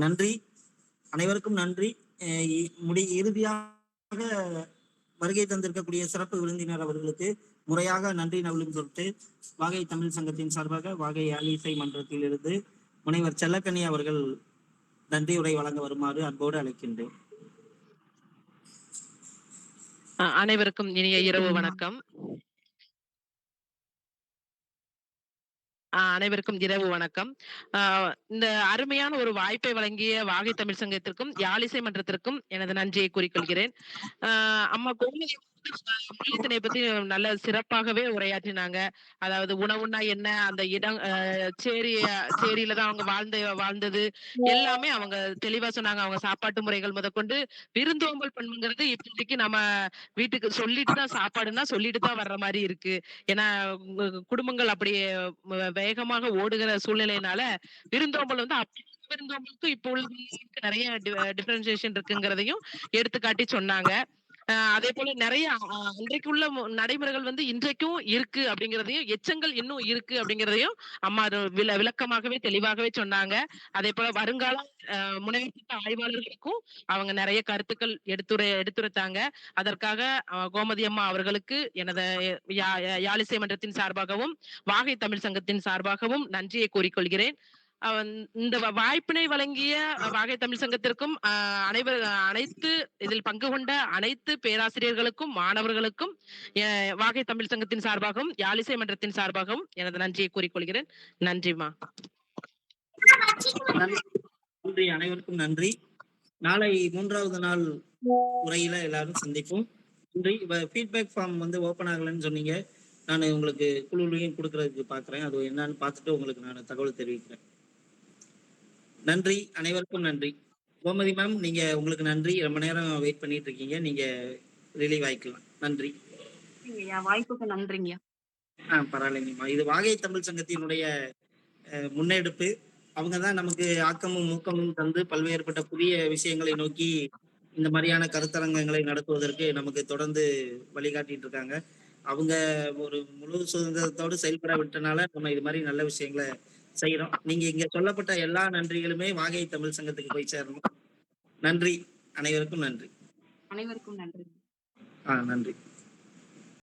[SPEAKER 1] நன்றி, அனைவருக்கும் நன்றி. இறுதியாக வருகை தந்திருக்கக்கூடிய சிறப்பு விருந்தினர் அவர்களுக்கு முறையாக நன்றி நவலும் பொருட்டு வாகை தமிழ் சங்கத்தின் சார்பாக வாகை ஆலிசை மன்றத்தில் இருந்து முனைவர் செல்லக்கனி அவர்கள் நன்றி உரை வழங்க வருமாறு அன்போடு அழைக்கின்றேன்.
[SPEAKER 7] அனைவருக்கும் இனிய இரவு வணக்கம். அனைவருக்கும் இரவு வணக்கம். இந்த அருமையான ஒரு வாய்ப்பை வழங்கிய வாகை தமிழ் சங்கத்திற்கும் யாழிசை மன்றத்திற்கும் எனது நன்றியை கூறிக்கொள்கிறேன். அம்மா கோமதி முல்லைத்திணை பத்தி நல்ல சிறப்பாகவே உரையாற்றினாங்க. அதாவது உணவுன்னா என்ன, அந்த இடம் சேரியில தான் அவங்க வாழ்ந்தது எல்லாமே அவங்க தெளிவா சொன்னாங்க. அவங்க சாப்பாட்டு முறைகள் முதற்கொண்டு விருந்தோம்பல் பண்ணுங்கிறது இப்போதைக்கு நம்ம வீட்டுக்கு சொல்லிட்டு தான் சாப்பாடுன்னா சொல்லிட்டு தான் வர்ற மாதிரி இருக்கு. ஏன்னா குடும்பங்கள் அப்படியே வேகமாக ஓடுகிற சூழ்நிலையினால விருந்தோம்பல் வந்து விருந்தோம்பலுக்கும் இப்போ உள்ள நிறைய டிஃபரன்சியேஷன் இருக்குங்கிறதையும் எடுத்துக்காட்டி சொன்னாங்க. அதே போல நிறைய அன்றைக்கு உள்ள நடைமுறைகள் வந்து இன்றைக்கும் இருக்கு அப்படிங்கிறதையும், எச்சங்கள் இன்னும் இருக்கு அப்படிங்கிறதையும் அம்மா விளக்கமாகவே தெளிவாகவே சொன்னாங்க. அதே போல வருங்கால முனைவத்திட்ட ஆய்வாளர்களுக்கும் அவங்க நிறைய கருத்துக்கள் எடுத்துரைத்தாங்க. அதற்காக கோமதி அம்மா அவர்களுக்கு எனது யாழிசை மன்றத்தின் சார்பாகவும் வாகை தமிழ் சங்கத்தின் சார்பாகவும் நன்றியை கூறிக்கொள்கிறேன். இந்த வாய்ப்பினை வழங்கிய வாகை தமிழ் சங்கத்திற்கும் அனைத்து இதில் பங்கு கொண்ட அனைத்து பேராசிரியர்களுக்கும் மாணவர்களுக்கும் வாகை தமிழ் சங்கத்தின் சார்பாகவும் யாழிசை மன்றத்தின் சார்பாகவும் எனது நன்றியை கூறிக்கொள்கிறேன். நன்றிமா.
[SPEAKER 1] நன்றி, அனைவருக்கும் நன்றி. நாளை 3வது நாள் உரையில எல்லாரும் சந்திப்போம். நன்றி. ஃபீட்பேக் ஃபார்ம் வந்து ஓப்பன் ஆகலன்னு சொன்னீங்க. நான் உங்களுக்கு குழுலையும் கொடுக்கறதுக்கு பாக்குறேன். அது என்னன்னு பார்த்துட்டு உங்களுக்கு நான் தகவல் தெரிவிக்கிறேன். நன்றி, அனைவருக்கும் நன்றி. கோமதி மேம், நீங்க உங்களுக்கு நன்றி. ரொம்ப நேரம் வெயிட் பண்ணிட்டு இருக்கீங்க. நீங்க ரிலீவ் ஆயிக்கலாம். நன்றி.
[SPEAKER 3] வாய்ப்புக்கு நன்றிங்க.
[SPEAKER 1] பரவாயில்லைங்கம்மா. இது வாகை தமிழ் சங்கத்தினுடைய முன்னெடுப்பு. அவங்கதான் நமக்கு ஆக்கமும் ஊக்கமும் தந்து பல்வேறுபட்ட புதிய விஷயங்களை நோக்கி இந்த மாதிரியான கருத்தரங்கங்களை நடத்துவதற்கு நமக்கு தொடர்ந்து வழிகாட்டிட்டு இருக்காங்க. அவங்க ஒரு முழு சுதந்திரத்தோடு செயல்பட விட்டனால நம்ம இது மாதிரி நல்ல விஷயங்களை செய்யறோம். நீங்க இங்க சொல்லப்பட்ட எல்லா நன்றிகளுமே வாகை தமிழ் சங்கத்துக்கு போய் சேரணும். நன்றி, அனைவருக்கும் நன்றி.
[SPEAKER 3] அனைவருக்கும் நன்றி.
[SPEAKER 1] நன்றி.